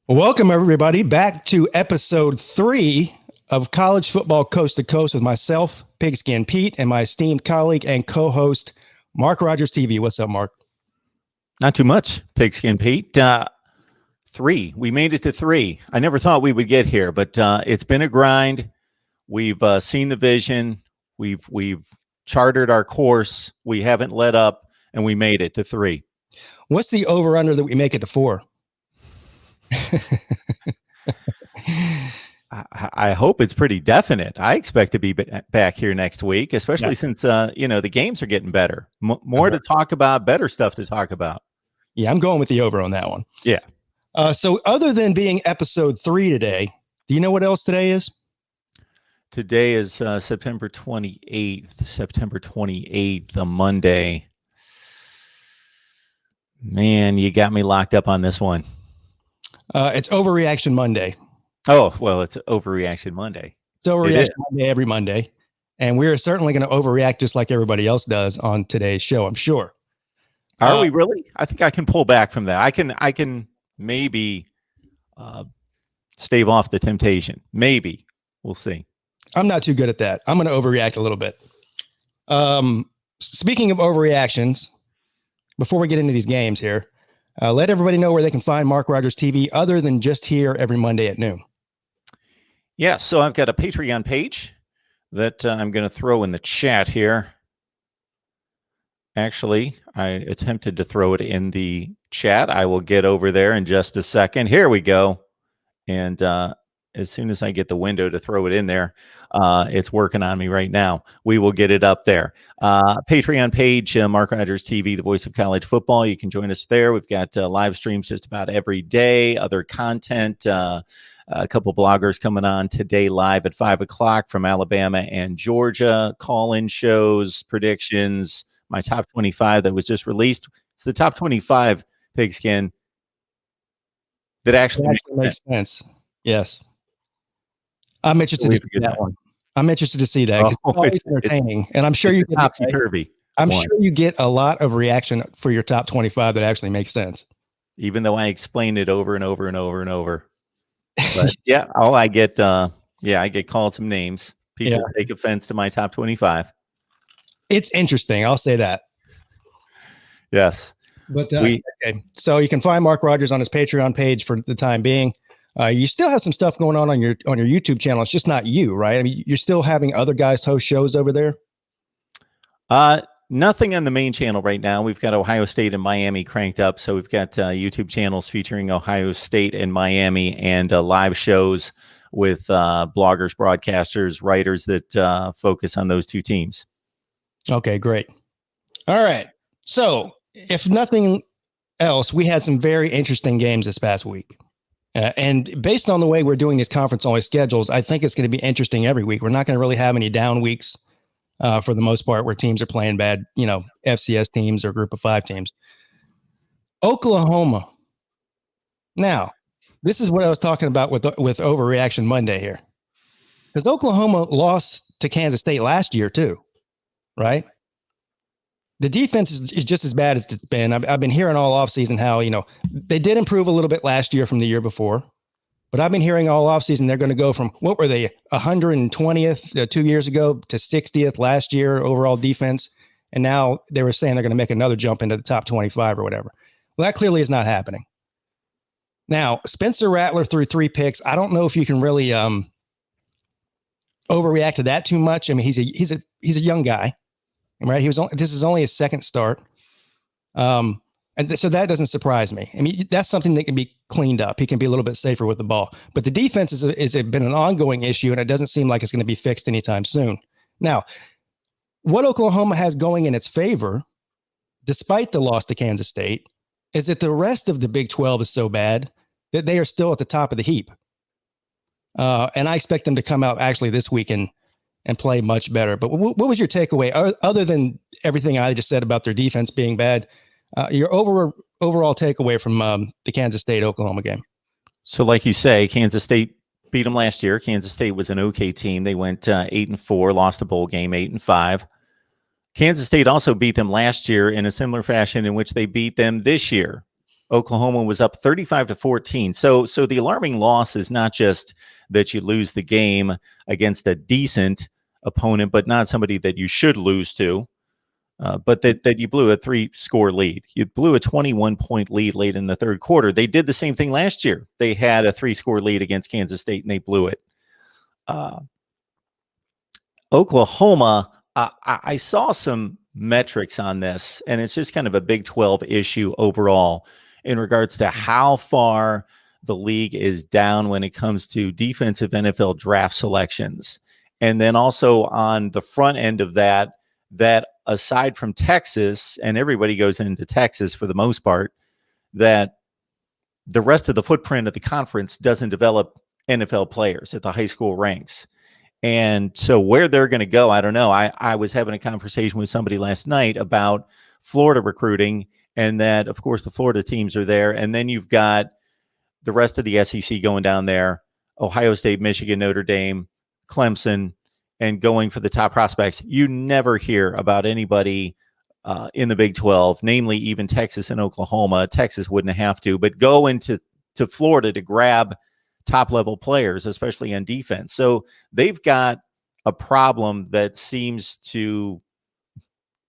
Welcome, everybody, back to episode 3 of College Football Coast to Coast with myself, Pigskin Pete, and my esteemed colleague and co-host, Mark Rogers TV. What's up, Mark? Not too much, Pigskin Pete. 3. We made it to 3. I never thought we would get here, but it's been a grind. We've seen the vision. We've chartered our course. We haven't let up, and we made it to 3. What's the over-under that we make it to 4? I hope it's pretty definite. I expect to be back here next week, especially since the games are getting better. More to talk about, better stuff to talk about. Yeah, I'm going with the over on that one. Yeah. So other than being episode 3 today, do you know what else today is? Today is September 28th. September 28th, a Monday. Man, you got me locked up on this one. It's Overreaction Monday. Oh, well, it's Overreaction Monday. It's Overreaction Monday every Monday. And we're certainly going to overreact just like everybody else does on today's show, I'm sure. Are we really? I think I can pull back from that. I can maybe stave off the temptation. Maybe. We'll see. I'm not too good at that. I'm going to overreact a little bit. Speaking of overreactions, before we get into these games here, let everybody know where they can find Mark Rogers TV other than just here every Monday at noon. Yeah, so I've got a Patreon page that I'm going to throw in the chat here. Actually, I attempted to throw it in the chat. I will get over there in just a second. Here we go. And as soon as I get the window to throw it in there, it's working on me right now. We will get it up there. Patreon page, Mark Rogers TV, the voice of college football. You can join us there. We've got live streams just about every day, other content, a couple bloggers coming on today live at 5 o'clock from Alabama and Georgia, call-in shows, predictions, my top 25 that was just released. It's the top 25, Pigskin, that actually makes sense. Yes. I'm interested to see that one. I'm interested to see that because it's always entertaining, and I'm sure you get topsy-turvy. I'm sure you get a lot of reaction for your top 25 that actually makes sense. Even though I explained it over and over and over and over. But yeah, all I get, I get called some names. People take offense to my top 25. It's interesting. I'll say that. Yes. But okay. So you can find Mark Rogers on his Patreon page for the time being. You still have some stuff going on your YouTube channel. It's just not you, right? I mean, you're still having other guys host shows over there? Nothing on the main channel right now. We've got Ohio State and Miami cranked up. So we've got YouTube channels featuring Ohio State and Miami and live shows with bloggers, broadcasters, writers that focus on those two teams. Okay, great. All right. So if nothing else, we had some very interesting games this past week. And based on the way we're doing these conference-only schedules, I think it's going to be interesting every week. We're not going to really have any down weeks for the most part where teams are playing bad, FCS teams or group of 5 teams. Oklahoma. Now, this is what I was talking about with Overreaction Monday here. Because Oklahoma lost to Kansas State last year too, right? The defense is just as bad as it's been. I've been hearing all offseason how, they did improve a little bit last year from the year before. But I've been hearing all offseason they're going to go from, what were they, 120th 2 years ago to 60th last year overall defense. And now they were saying they're going to make another jump into the top 25 or whatever. Well, that clearly is not happening. Now, Spencer Rattler threw 3 picks. I don't know if you can really overreact to that too much. I mean, he's a young guy. Right, this is only his second start, and so that doesn't surprise me. I mean, that's something that can be cleaned up. He can be a little bit safer with the ball. But the defense is been an ongoing issue, and it doesn't seem like it's going to be fixed anytime soon. Now, what Oklahoma has going in its favor, despite the loss to Kansas State, is that the rest of the Big 12 is so bad that they are still at the top of the heap. And I expect them to come out actually this week and play much better. But what was your takeaway, other than everything I just said about their defense being bad, your overall takeaway from the Kansas State-Oklahoma game? So like you say, Kansas State beat them last year. Kansas State was an okay team. They went 8-4, lost a bowl game, 8-5. Kansas State also beat them last year in a similar fashion in which they beat them this year. Oklahoma was up 35-14. So the alarming loss is not just that you lose the game against a decent opponent, but not somebody that you should lose to, but that you blew a 3-score lead. You blew a 21-point lead late in the third quarter. They did the same thing last year. They had a 3-score lead against Kansas State, and they blew it. Oklahoma, I saw some metrics on this, and it's just kind of a Big 12 issue overall in regards to how far the league is down when it comes to defensive NFL draft selections. And then also on the front end of that aside from Texas, and everybody goes into Texas for the most part, that the rest of the footprint of the conference doesn't develop NFL players at the high school ranks. And so where they're going to go, I don't know. I was having a conversation with somebody last night about Florida recruiting, and that, of course, the Florida teams are there. And then you've got the rest of the SEC going down there, Ohio State, Michigan, Notre Dame, Clemson, and going for the top prospects. You never hear about anybody in the Big 12, namely even Texas and Oklahoma. Texas wouldn't have to, but go into Florida to grab top-level players, especially on defense. So they've got a problem that seems to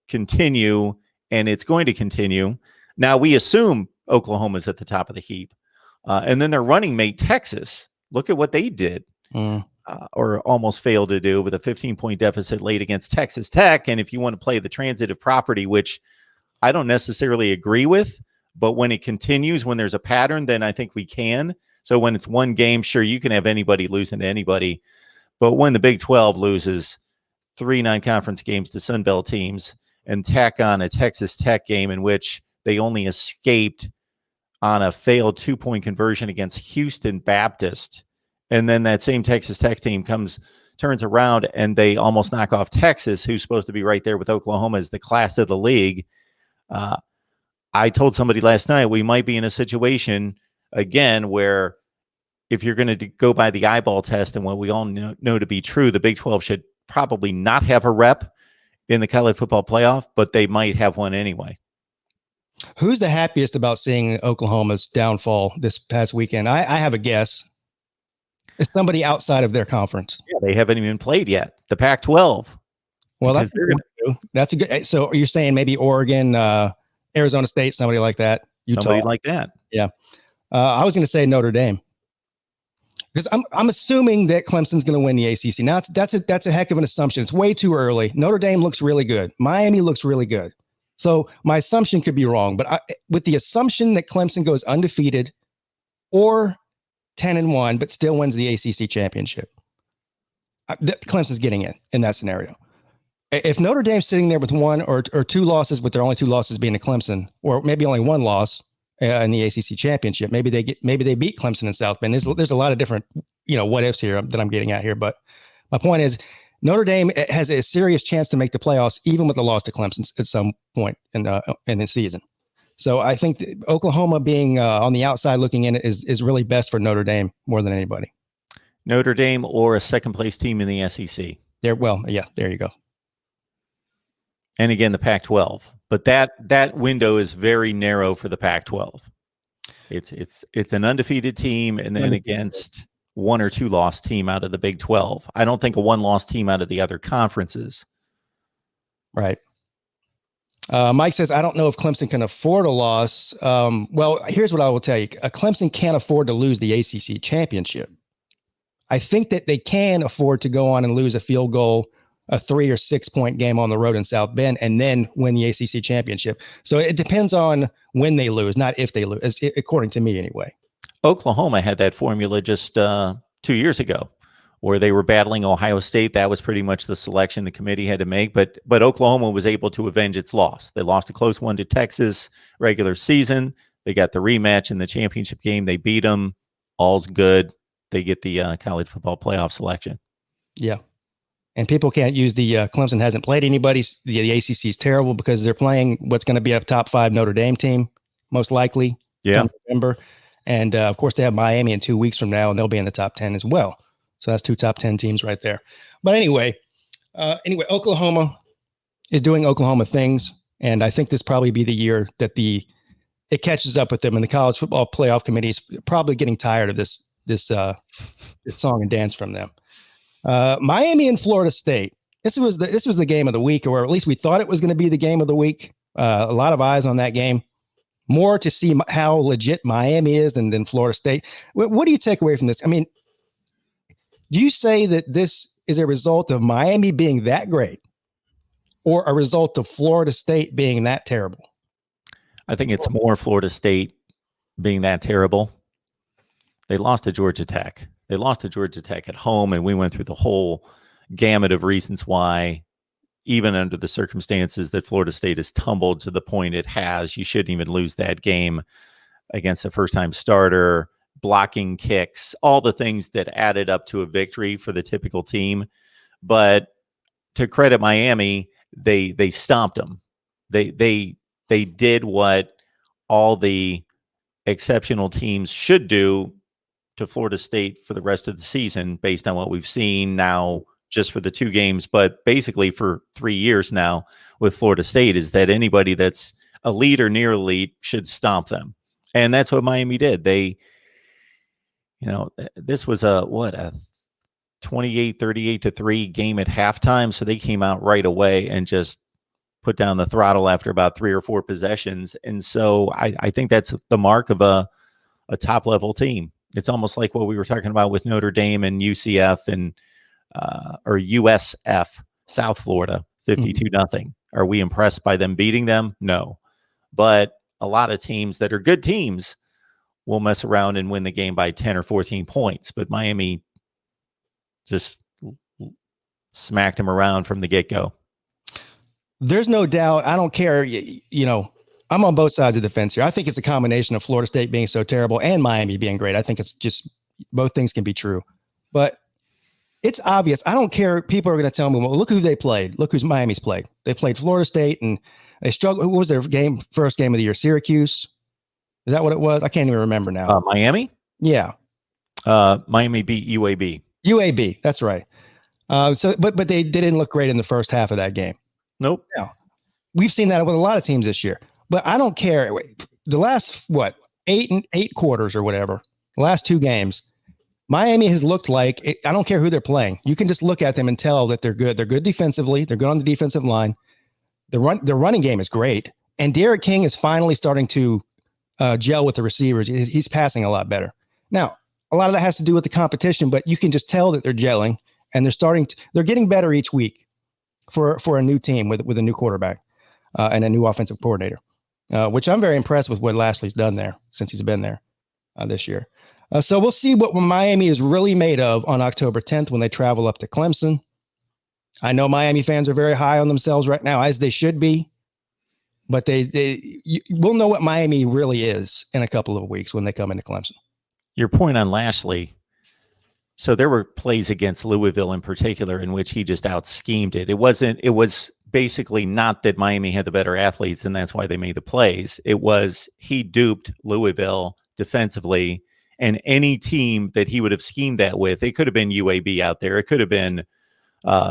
continue, and it's going to continue. Now, we assume Oklahoma's at the top of the heap. And then their running mate, Texas, look at what they did, or almost failed to do, with a 15-point deficit late against Texas Tech. And if you want to play the transitive property, which I don't necessarily agree with, but when it continues, when there's a pattern, then I think we can. So when it's one game, sure, you can have anybody losing to anybody. But when the Big 12 loses 3 non-conference games to Sun Belt teams and tack on a Texas Tech game in which they only escaped on a failed 2-point conversion against Houston Baptist, and then that same Texas Tech team turns around and they almost knock off Texas, who's supposed to be right there with Oklahoma as the class of the league. I told somebody last night we might be in a situation again where, if you're going to go by the eyeball test and what we all know to be true, the Big 12 should probably not have a rep in the college football playoff, but they might have one anyway. Who's the happiest about seeing Oklahoma's downfall this past weekend? I have a guess. It's somebody outside of their conference. Yeah, they haven't even played yet. The Pac-12. Well, that's a good. So you're saying maybe Oregon, Arizona State, somebody like that. Utah. Somebody like that. Yeah. I was going to say Notre Dame, because I'm assuming that Clemson's going to win the ACC. Now that's a heck of an assumption. It's way too early. Notre Dame looks really good. Miami looks really good. So my assumption could be wrong, but with the assumption that Clemson goes undefeated or 10-1, but still wins the ACC championship, Clemson's getting in that scenario. If Notre Dame's sitting there with 1 or 2 losses, with their only 2 losses being to Clemson, or maybe only 1 loss in the ACC championship, maybe they beat Clemson in South Bend. There's a lot of different what ifs here that I'm getting at here, but my point is Notre Dame has a serious chance to make the playoffs, even with a loss to Clemson at some point in the season. So I think Oklahoma being on the outside looking in is really best for Notre Dame more than anybody. Notre Dame or a second-place team in the SEC. There you go. And again, the Pac-12. But that window is very narrow for the Pac-12. It's an undefeated team, and then against 1 or 2 loss team out of the Big 12. I don't think a 1-loss team out of the other conferences. Right. Mike says, I don't know if Clemson can afford a loss. Well, here's what I will tell you. Clemson can't afford to lose the ACC championship. I think that they can afford to go on and lose a field goal, a 3 or 6 point game on the road in South Bend, and then win the ACC championship. So it depends on when they lose, not if they lose, according to me anyway. Oklahoma had that formula just 2 years ago, where they were battling Ohio State. That was pretty much the selection the committee had to make. But Oklahoma was able to avenge its loss. They lost a close one to Texas regular season. They got the rematch in the championship game. They beat them. All's good. They get the college football playoff selection. Yeah. And people can't use the Clemson hasn't played anybody. The ACC is terrible because they're playing what's going to be a top 5 Notre Dame team, most likely. Yeah. November. And of course, they have Miami in 2 weeks from now, and they'll be in the top 10 as well. So that's 2 top 10 teams right there. But anyway, Oklahoma is doing Oklahoma things. And I think this probably be the year that the it catches up with them, and the college football playoff committee is probably getting tired of this song and dance from them. Miami and Florida State. This was the game of the week, or at least we thought it was going to be the game of the week. A lot of eyes on that game. More to see how legit Miami is than Florida State. What do you take away from this? I mean, do you say that this is a result of Miami being that great, or a result of Florida State being that terrible? I think it's more Florida State being that terrible. They lost to Georgia Tech. They lost to Georgia Tech at home, and we went through the whole gamut of reasons why, even under the circumstances that Florida State has tumbled to the point it has, you shouldn't even lose that game against a first-time starter, blocking kicks, all the things that added up to a victory for the typical team. But to credit Miami, they stomped them. They did what all the exceptional teams should do to Florida State for the rest of the season, based on what we've seen now, just for the 2 games, but basically for 3 years now with Florida State, is that anybody that's elite or near elite should stomp them. And that's what Miami did. They, this was a 38-3 game at halftime. So they came out right away and just put down the throttle after about 3 or 4 possessions. And so I think that's the mark of a top level team. It's almost like what we were talking about with Notre Dame and UCF and or USF, South Florida, 52-0. Are we impressed by them beating them? No. But a lot of teams that are good teams will mess around and win the game by 10 or 14 points. But Miami just smacked them around from the get-go. There's no doubt. I don't care. I'm on both sides of the fence here. I think it's a combination of Florida State being so terrible and Miami being great. I think it's just both things can be true. But it's obvious. I don't care. People are going to tell me, well, look who they played. Look who's Miami's played. They played Florida State, and they struggled. Who was their first game of the year? Syracuse? Is that what it was? I can't even remember now. Miami? Yeah. Miami beat UAB. UAB. That's right. But they didn't look great in the first half of that game. Nope. Yeah. We've seen that with a lot of teams this year. But I don't care. The last, 8 quarters or whatever, the last 2 games, Miami has looked like, I don't care who they're playing. You can just look at them and tell that they're good. They're good defensively. They're good on the defensive line. The running game is great. And Derek King is finally starting to gel with the receivers. He's passing a lot better. Now, a lot of that has to do with the competition, but you can just tell that they're gelling, and they're getting better each week for a new team with a new quarterback and a new offensive coordinator, which I'm very impressed with what Lashley's done there since he's been there this year. So we'll see what Miami is really made of on October 10th when they travel up to Clemson. I know Miami fans are very high on themselves right now, as they should be, but we'll know what Miami really is in a couple of weeks when they come into Clemson. Your point on Lashley. So there were plays against Louisville in particular in which he just out-schemed it. It was basically not that Miami had the better athletes and that's why they made the plays. It was he duped Louisville defensively, and any team that he would have schemed that with, it could have been UAB out there. It could have been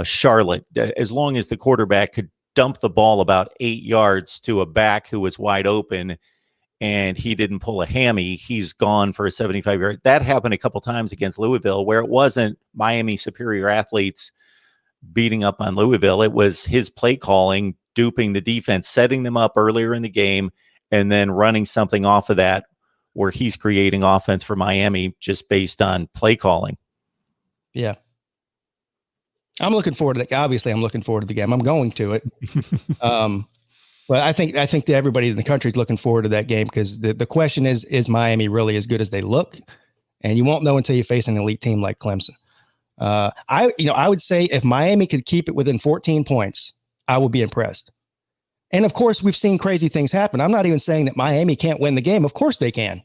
Charlotte. As long as the quarterback could dump the ball about 8 yards to a back who was wide open and he didn't pull a hammy, he's gone for a 75-yard. That happened a couple times against Louisville where it wasn't Miami superior athletes beating up on Louisville. It was his play calling, duping the defense, setting them up earlier in the game, and then running something off of that where he's creating offense for Miami just based on play calling. Yeah. I'm looking forward to that. Obviously, I'm looking forward to the game. I'm going to it. But I think that everybody in the country is looking forward to that game because the question is Miami really as good as they look? And you won't know until you face an elite team like Clemson. I would say if Miami could keep it within 14 points, I would be impressed. And of course, we've seen crazy things happen. I'm not even saying that Miami can't win the game. Of course they can.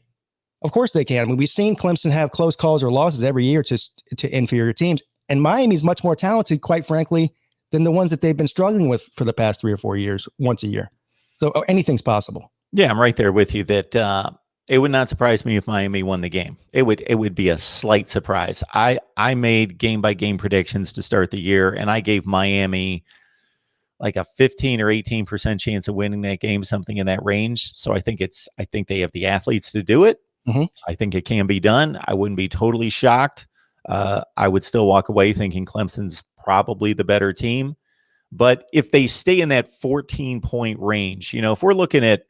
Of course they can. I mean, we've seen Clemson have close calls or losses every year to inferior teams. And Miami's much more talented, quite frankly, than the ones that they've been struggling with for the past 3 or 4 years, once a year. So anything's possible. Yeah, I'm right there with you that it would not surprise me if Miami won the game. It would be a slight surprise. I made game-by-game predictions to start the year, and I gave Miami like a 15 or 18% chance of winning that game, something in that range. So I think they have the athletes to do it. Mm-hmm. I think it can be done. I wouldn't be totally shocked. I would still walk away thinking Clemson's probably the better team. But if they stay in that 14-point range, if we're looking at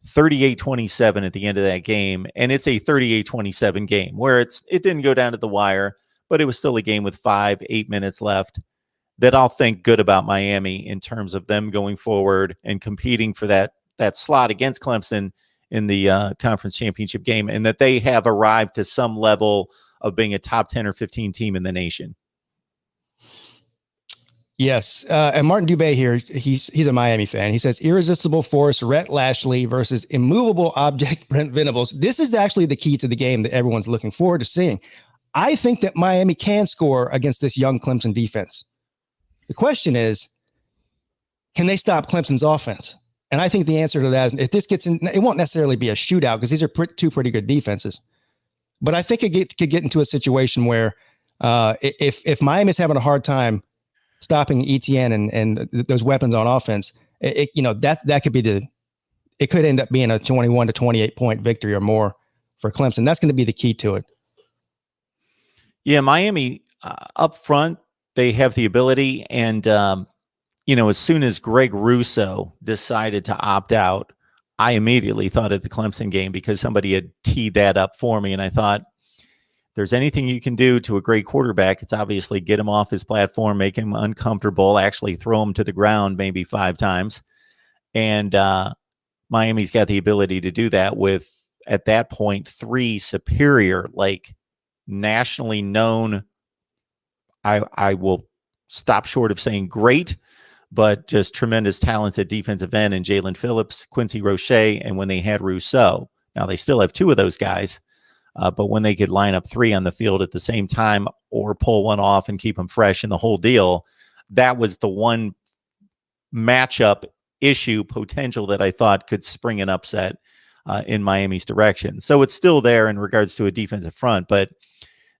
38-27 at the end of that game, and it's a 38-27 game where it didn't go down to the wire, but it was still a game with 5-8 minutes left, that I'll think good about Miami in terms of them going forward and competing for that slot against Clemson in the conference championship game, and that they have arrived to some level of being a top 10 or 15 team in the nation. Yes. And Martin Dubé here, he's a Miami fan. He says, irresistible force, Rhett Lashley versus immovable object, Brent Venables. This is actually the key to the game that everyone's looking forward to seeing. I think that Miami can score against this young Clemson defense. The question is, can they stop Clemson's offense? And I think the answer to that is, if this gets in, it won't necessarily be a shootout because these are two pretty good defenses. But I think it could get into a situation where if Miami's having a hard time stopping ETN and those weapons on offense, that could be it could end up being a 21 to 28 point victory or more for Clemson. That's going to be the key to it. Yeah, Miami up front, they have the ability, and as soon as Greg Russo decided to opt out, I immediately thought of the Clemson game because somebody had teed that up for me, and I thought, if there's anything you can do to a great quarterback, it's obviously get him off his platform, make him uncomfortable, actually throw him to the ground maybe 5 times. And Miami's got the ability to do that with, at that point, 3 superior, like nationally known, I will stop short of saying great, but just tremendous talents at defensive end, and Jalen Phillips, Quincy Roche, and when they had Rousseau. Now they still have 2 of those guys, but when they could line up 3 on the field at the same time or pull one off and keep them fresh in the whole deal, that was the one matchup issue potential that I thought could spring an upset in Miami's direction. So it's still there in regards to a defensive front, but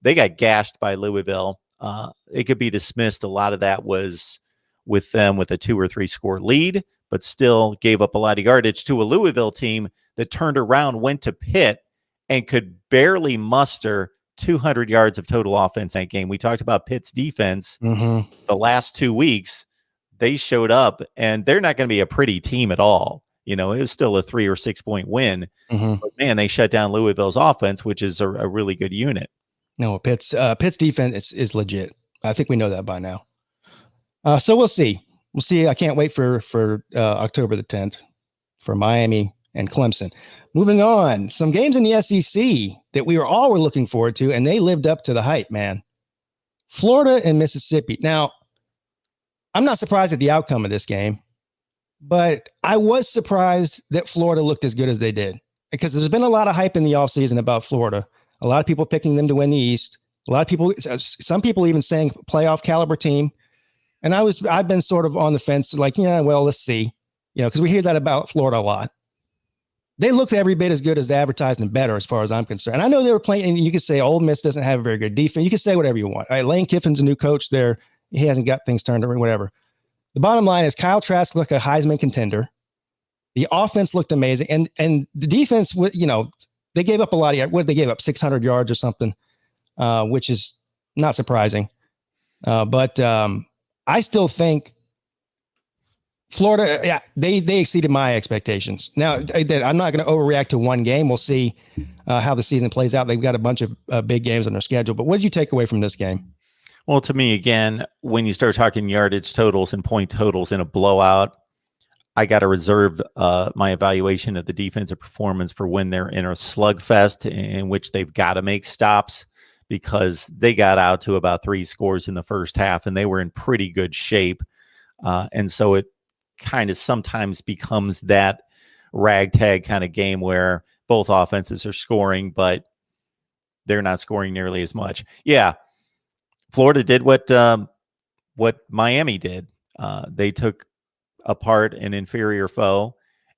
they got gashed by Louisville. It could be dismissed. A lot of that was with them with a 2 or 3 score lead, but still gave up a lot of yardage to a Louisville team that turned around, went to Pitt, and could barely muster 200 yards of total offense that game. We talked about Pitt's defense the last 2 weeks. They showed up, and they're not going to be a pretty team at all. It was still a 3 or 6 point win. But man, they shut down Louisville's offense, which is a really good unit. No, Pitt's defense is legit. I think we know that by now. So we'll see. We'll see. I can't wait for October the 10th for Miami and Clemson. Moving on, some games in the SEC that we were looking forward to, and they lived up to the hype, man. Florida and Mississippi. Now, I'm not surprised at the outcome of this game, but I was surprised that Florida looked as good as they did, because there's been a lot of hype in the offseason about Florida. A lot of people picking them to win the East. A lot of people, some people even saying playoff caliber team. And I've been sort of on the fence, like, yeah, well, let's see, because we hear that about Florida a lot. They looked every bit as good as advertised and better, as far as I'm concerned. I know they were playing, and you could say Ole Miss doesn't have a very good defense. You could say whatever you want. All right, Lane Kiffin's a new coach there. He hasn't got things turned around, whatever. The bottom line is Kyle Trask looked like a Heisman contender. The offense looked amazing. And the defense, they gave up a lot of yards. What did they give up? 600 yards or something, which is not surprising. But I still think Florida, yeah, they exceeded my expectations. Now, I'm not going to overreact to one game. We'll see how the season plays out. They've got a bunch of big games on their schedule. But what did you take away from this game? Well, to me, again, when you start talking yardage totals and point totals in a blowout, I got to reserve my evaluation of the defensive performance for when they're in a slugfest in which they've got to make stops, because they got out to about 3 scores in the first half and they were in pretty good shape. And so it kind of sometimes becomes that ragtag kind of game where both offenses are scoring, but they're not scoring nearly as much. Yeah. Florida did what Miami did. They took apart an inferior foe,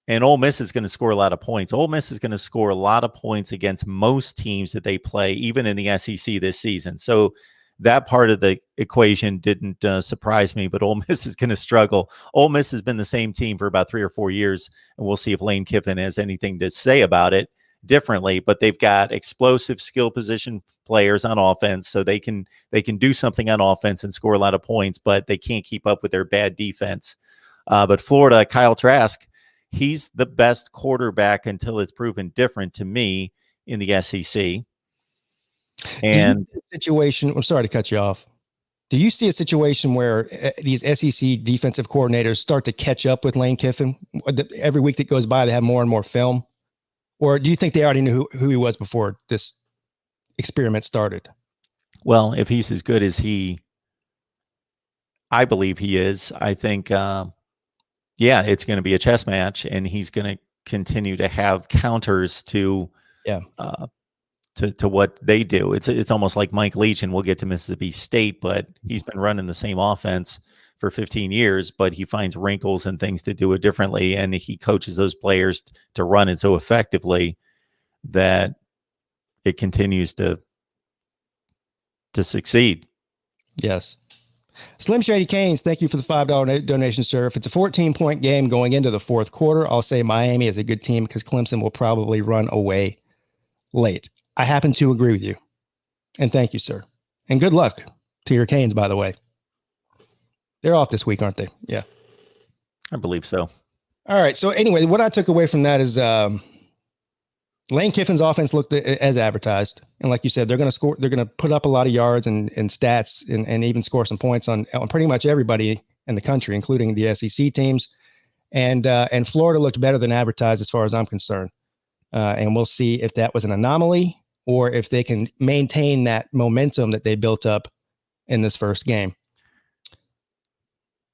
and Ole Miss is going to score a lot of points. Ole Miss is going to score a lot of points against most teams that they play, even in the SEC this season. So that part of the equation didn't surprise me, but Ole Miss is going to struggle. Ole Miss has been the same team for about 3 or 4 years, and we'll see if Lane Kiffin has anything to say about it differently. But they've got explosive skill position players on offense, so they can do something on offense and score a lot of points, but they can't keep up with their bad defense. But Florida, Kyle Trask, he's the best quarterback until it's proven different to me in the SEC. And situation, I'm sorry to cut you off. Do you see a situation where these SEC defensive coordinators start to catch up with Lane Kiffin? Every week that goes by, they have more and more film? Or do you think they already knew who he was before this experiment started? Well, if he's as good as I believe he is, I think, it's going to be a chess match, and he's going to continue to have counters to what they do. It's almost like Mike Leach, and we'll get to Mississippi State, but he's been running the same offense for 15 years, but he finds wrinkles and things to do it differently, and he coaches those players to run it so effectively that it continues to succeed. Yes. Slim Shady Canes, thank you for the $5 donation, sir. If it's a 14-point game going into the fourth quarter, I'll say Miami is a good team because Clemson will probably run away late. I happen to agree with you. And thank you, sir. And good luck to your Canes, by the way. They're off this week, aren't they? Yeah. I believe so. All right. So anyway, what I took away from that is Lane Kiffin's offense looked as advertised. And like you said, they're going to score. They're going to put up a lot of yards and stats and even score some points on pretty much everybody in the country, including the SEC teams. And Florida looked better than advertised as far as I'm concerned. And we'll see if that was an anomaly or if they can maintain that momentum that they built up in this first game.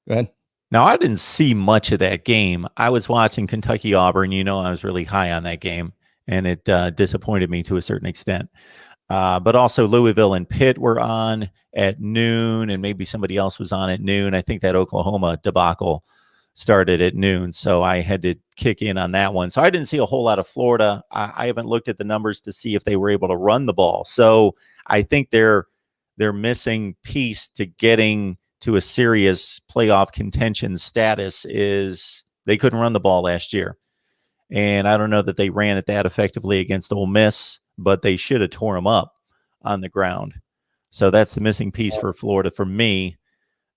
Go ahead. Now, I didn't see much of that game. I was watching Kentucky-Auburn. I was really high on that game, and it disappointed me to a certain extent. But also Louisville and Pitt were on at noon, and maybe somebody else was on at noon. I think that Oklahoma debacle started at noon, so I had to kick in on that one. So I didn't see a whole lot of Florida. I haven't looked at the numbers to see if they were able to run the ball. So I think their missing piece to getting to a serious playoff contention status is they couldn't run the ball last year. And I don't know that they ran it that effectively against Ole Miss, but they should have tore them up on the ground. So that's the missing piece for Florida for me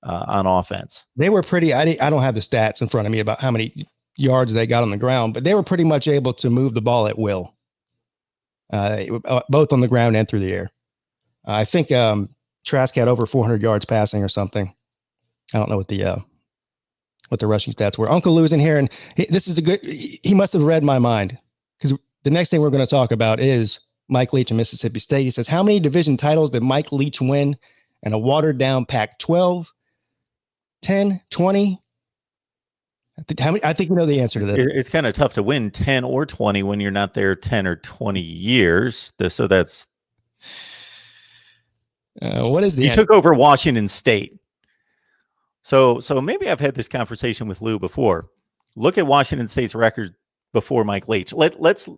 on offense. They were pretty, I don't have the stats in front of me about how many yards they got on the ground, but they were pretty much able to move the ball at will, both on the ground and through the air. I think Trask had over 400 yards passing or something. I don't know what the rushing stats were. Uncle Lou's in here, and this is he must have read my mind, because the next thing we're going to talk about is Mike Leach in Mississippi State. He says, how many division titles did Mike Leach win in a watered down Pac-12? 10, 20? I think you know the answer to this. It's kind of tough to win 10 or 20 when you're not there 10 or 20 years. So that's what is the answer? He took over Washington State. So maybe I've had this conversation with Lou before. Look at Washington State's record before Mike Leach. Let's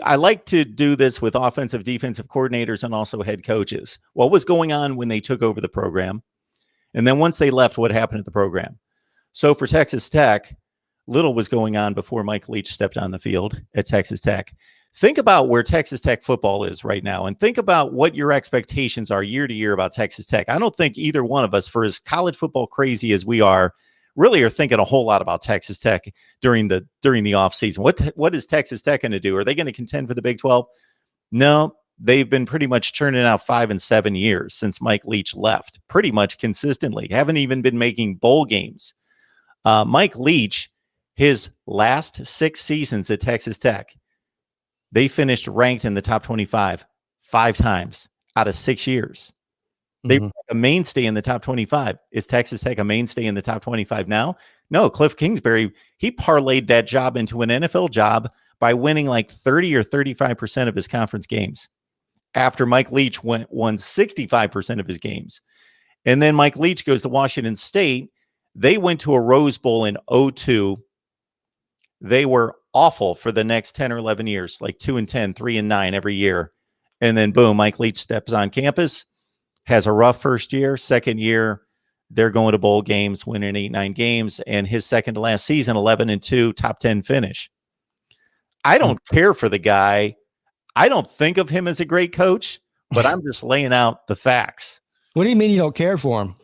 I like to do this with offensive, defensive coordinators and also head coaches. What was going on when they took over the program? And then once they left, what happened at the program? So for Texas Tech, little was going on before Mike Leach stepped on the field at Texas Tech. Think about where Texas Tech football is right now, and think about what your expectations are year to year about Texas Tech. I don't think either one of us, for as college football crazy as we are, really are thinking a whole lot about Texas Tech during the offseason. What is Texas Tech going to do? Are they going to contend for the Big 12? No. They've been pretty much churning out 5 and 7 years since Mike Leach left, pretty much consistently. Haven't even been making bowl games. Mike Leach, his last 6 seasons at Texas Tech, they finished ranked in the top 25 5 times out of 6 years. They were a mainstay in the top 25. Is Texas Tech a mainstay in the top 25 now? No, Cliff Kingsbury, he parlayed that job into an NFL job by winning like 30 or 35% of his conference games, after Mike Leach won 65% of his games. And then Mike Leach goes to Washington State. They went to a Rose Bowl in 2002. They were awful for the next 10 or 11 years, like 2-10, 3-9 every year. And then boom, Mike Leach steps on campus, has a rough first year. Second year, they're going to bowl games, winning 8-9 games. And his second to last season, 11-2, top 10 finish. I don't care for the guy. I don't think of him as a great coach, but I'm just laying out the facts. What do you mean you don't care for him?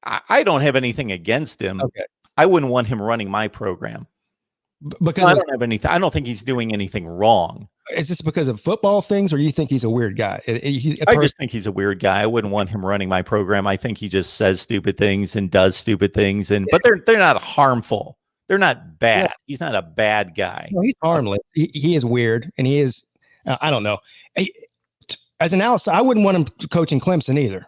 I don't have anything against him. Okay. I wouldn't want him running my program. Because I don't have anything. I don't think he's doing anything wrong. Is this because of football things, or you think he's a weird guy? I just think he's a weird guy. I wouldn't want him running my program. I think he just says stupid things and does stupid things, but they're not harmful. They're not bad. Yeah. He's not a bad guy. No, he's harmless. He is weird, and he is. I don't know. As an outsider, I wouldn't want him coaching Clemson either.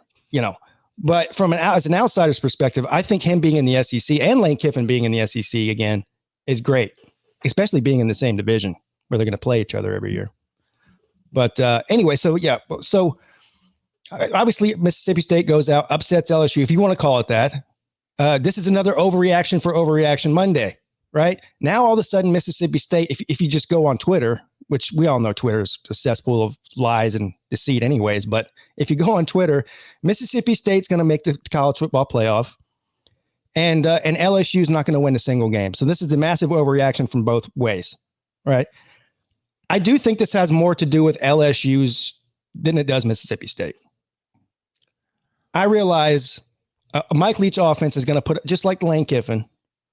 But as an outsider's perspective, I think him being in the SEC and Lane Kiffin being in the SEC again is great, especially being in the same division where they're going to play each other every year. But anyway, so obviously Mississippi State goes out, upsets LSU, if you want to call it that. This is another overreaction for Overreaction Monday, right? Now, all of a sudden, Mississippi State, if you just go on Twitter, which we all know Twitter is a cesspool of lies and deceit anyways, but if you go on Twitter, Mississippi State's going to make the college football playoff, and LSU is not going to win a single game. So this is a massive overreaction from both ways, right? I do think this has more to do with LSU's than it does Mississippi State. I realize Mike Leach offense is going to put, just like Lane Kiffin,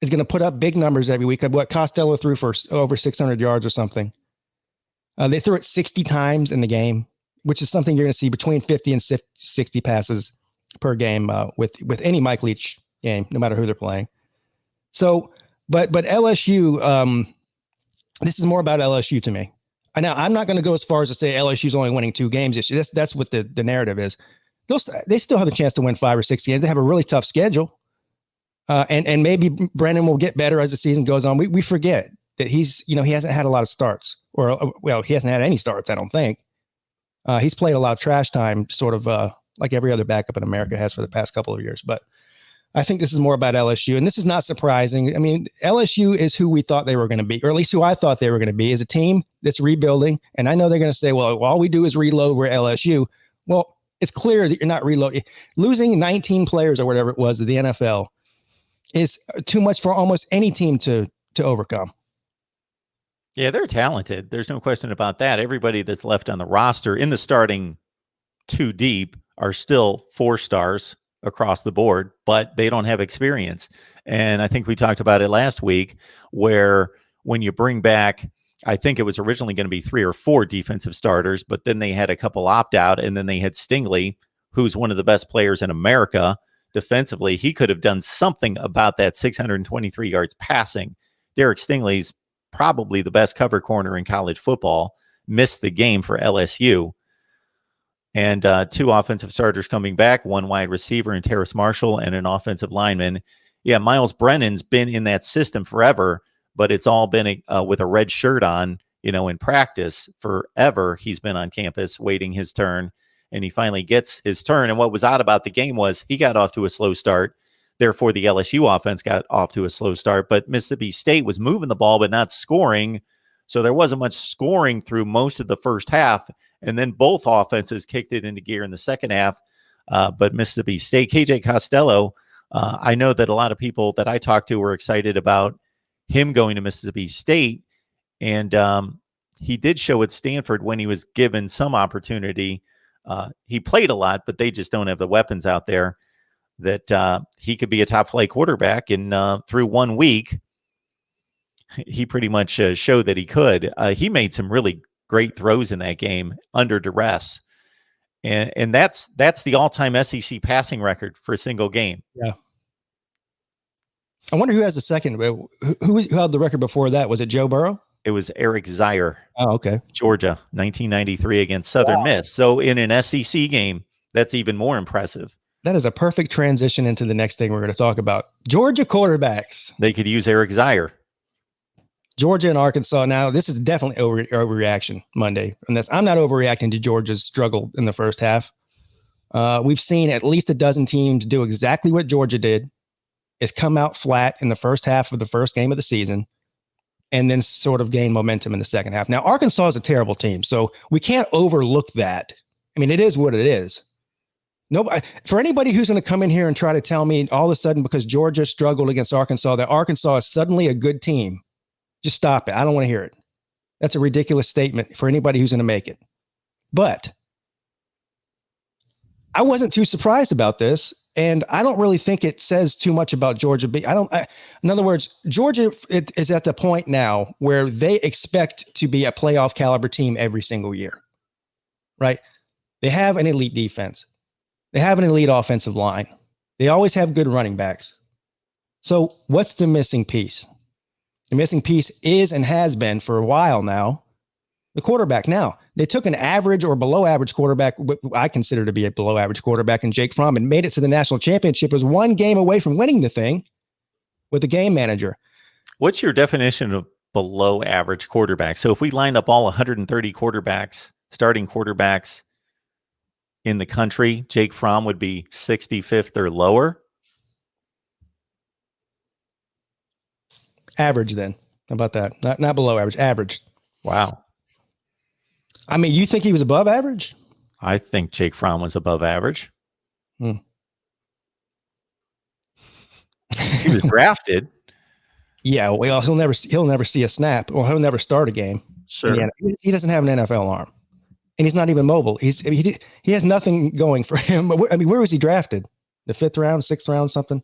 is going to put up big numbers every week. What Costello threw for over 600 yards or something. They threw it 60 times in the game, which is something you're going to see between 50 and 60 passes per game with any Mike Leach game, no matter who they're playing. So, but LSU, this is more about LSU to me. Now, I'm not going to go as far as to say LSU's only winning 2 games this year. That's what the narrative is. They still have a chance to win 5 or 6 games. They have a really tough schedule. And maybe Brennan will get better as the season goes on. We forget that he hasn't had a lot of starts, he hasn't had any starts, I don't think. He's played a lot of trash time, sort of like every other backup in America has for the past couple of years. But I think this is more about LSU, and this is not surprising. I mean, LSU is who we thought they were going to be, or at least who I thought they were going to be, as a team that's rebuilding. And I know they're going to say, well, all we do is reload. We're LSU. Well, it's clear that you're not reloading. Losing 19 players or whatever it was to the NFL is too much for almost any team to overcome. Yeah, they're talented. There's no question about that. Everybody that's left on the roster in the starting 2 deep are still 4 stars across the board, but they don't have experience. And I think we talked about it last week, where when you bring back, I think it was originally going to be 3 or 4 defensive starters, but then they had a couple opt out, and then they had Stingley, who's one of the best players in America defensively. He could have done something about that 623 yards passing. Derek Stingley's probably the best cover corner in college football, missed the game for LSU. And 2 offensive starters coming back, 1 wide receiver in Terrace Marshall, and an offensive lineman. Yeah, Miles Brennan's been in that system forever, but it's all been with a red shirt on, in practice forever. He's been on campus waiting his turn, and he finally gets his turn. And what was odd about the game was he got off to a slow start. Therefore, the LSU offense got off to a slow start, but Mississippi State was moving the ball but not scoring. So there wasn't much scoring through most of the first half. And then both offenses kicked it into gear in the second half. But Mississippi State, KJ Costello, I know that a lot of people that I talked to were excited about him going to Mississippi State. And he did show at Stanford when he was given some opportunity. He played a lot, but they just don't have the weapons out there that he could be a top flight quarterback. And through 1 week, he pretty much showed that he could. He made some really great throws in that game under duress. And that's the all-time SEC passing record for a single game. Yeah. I wonder who has the second. Who held the record before that? Was it Joe Burrow? It was Eric Zier. Oh, okay. Georgia, 1993 against Southern Miss. So in an SEC game, that's even more impressive. That is a perfect transition into the next thing we're going to talk about. Georgia quarterbacks. They could use Eric Zier. Georgia and Arkansas. Now, this is definitely overreaction Monday. And I'm not overreacting to Georgia's struggle in the first half. We've seen at least a dozen teams do exactly what Georgia did, is come out flat in the first half of the first game of the season. and then sort of gain momentum in the second half. Now, Arkansas is a terrible team, so we can't overlook that. I mean, it is what it is. Nobody, for anybody who's going to come in here and try to tell me all of a sudden because Georgia struggled against Arkansas that Arkansas is suddenly a good team, just stop it. I don't want to hear it. That's a ridiculous statement for anybody who's going to make it. But I wasn't too surprised about this, and I don't really think it says too much about Georgia. In other words, Georgia is at the point now where they expect to be a playoff caliber team every single year, right? They have an elite defense. They have an elite offensive line. They always have good running backs. So what's the missing piece? The missing piece is and has been for a while now the quarterback. Now, they took an average or below average quarterback, what I consider to be a below average quarterback, in Jake Fromm, and made it to the national championship. It was one game away from winning the thing with the game manager. What's your definition of below average quarterback? So if we line up all 130 quarterbacks, starting quarterbacks in the country, Jake Fromm would be 65th or lower? Average then. How about that? Not below average, average. Wow. I mean, you think he was above average? I think Jake Fromm was above average. He was drafted. Yeah, well, he'll never see a snap, or he'll never start a game. Sure. He doesn't have an NFL arm, and he's not even mobile. He has nothing going for him. I mean, where was he drafted? The 5th round, 6th round, something?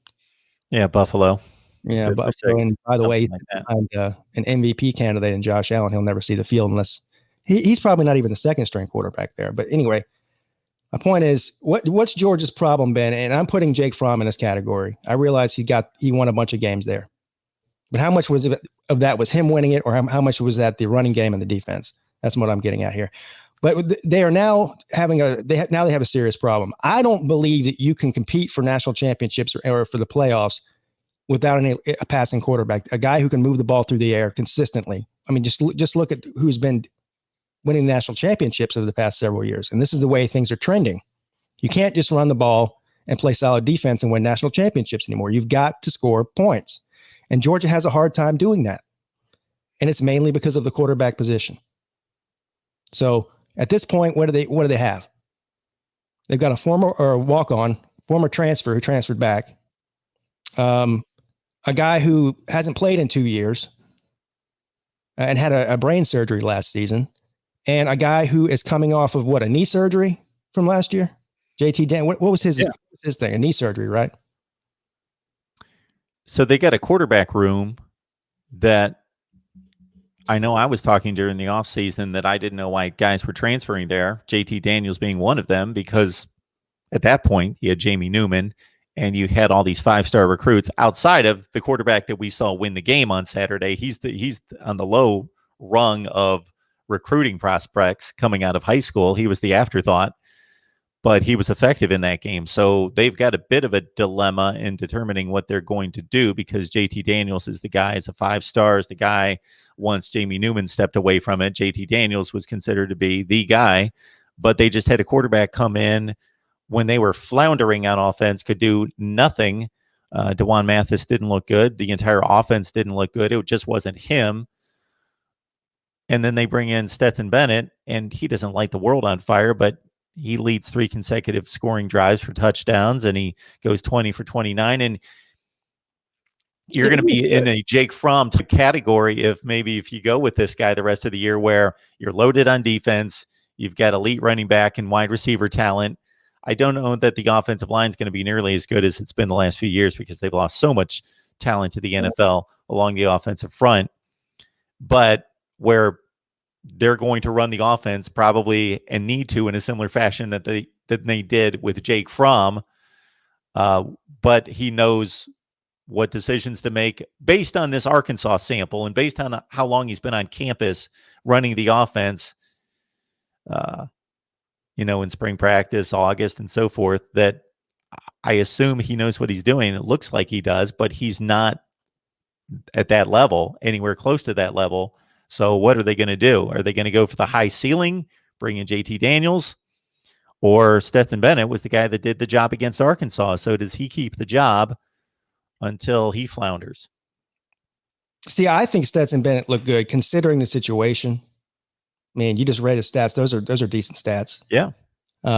Yeah, Buffalo. Yeah, Buffalo. And by the way, an MVP candidate in Josh Allen. He'll never see the field unless he's probably not even the second string quarterback there. But anyway, my point is, what's Georgia's problem been? And I'm putting Jake Fromm in this category. I realize he won a bunch of games there, but how much was of that was him winning it, or how much was that the running game and the defense? That's what I'm getting at here. But they are now having they have a serious problem. I don't believe that you can compete for national championships or for the playoffs without a passing quarterback, a guy who can move the ball through the air consistently. I mean, just look at who's been winning national championships over the past several years. And this is the way things are trending. You can't just run the ball and play solid defense and win national championships anymore. You've got to score points. And Georgia has a hard time doing that. And it's mainly because of the quarterback position. So at this point, what do they have? They've got a former transfer who transferred back. A guy who hasn't played in 2 years and had a brain surgery last season, and a guy who is coming off of a knee surgery from last year? JT Dan, what was his thing? A knee surgery, right? So they got a quarterback room that I know I was talking during the offseason that I didn't know why guys were transferring there, JT Daniels being one of them, because at that point he had Jamie Newman, and you had all these 5-star recruits outside of the quarterback that we saw win the game on Saturday. He's on the low rung of recruiting prospects coming out of high school. He was the afterthought, but he was effective in that game. So they've got a bit of a dilemma in determining what they're going to do, because JT Daniels is the guy, is a 5-star, the guy. Once Jamie Newman stepped away from it, JT Daniels was considered to be the guy, but they just had a quarterback come in when they were floundering on offense, could do nothing. DeJuan Mathis didn't look good. The entire offense didn't look good. It just wasn't him. And then they bring in Stetson Bennett, and he doesn't light the world on fire, but he leads 3 consecutive scoring drives for touchdowns, and he goes 20 for 29. And you're going to be in a Jake Fromm category if you go with this guy the rest of the year, where you're loaded on defense, you've got elite running back and wide receiver talent. I don't know that the offensive line is going to be nearly as good as it's been the last few years, because they've lost so much talent to the NFL along the offensive front. But where they're going to run the offense probably and need to in a similar fashion that they did with Jake Fromm. But he knows what decisions to make based on this Arkansas sample and based on how long he's been on campus running the offense. In spring practice, August, and so forth, that I assume he knows what he's doing. It looks like he does, but he's not at that level, anywhere close to that level. So what are they going to do? Are they going to go for the high ceiling, bring in JT Daniels? Or Stetson Bennett was the guy that did the job against Arkansas. So does he keep the job until he flounders? See, I think Stetson Bennett looked good considering the situation. Man, you just read his stats. Those are decent stats. Yeah.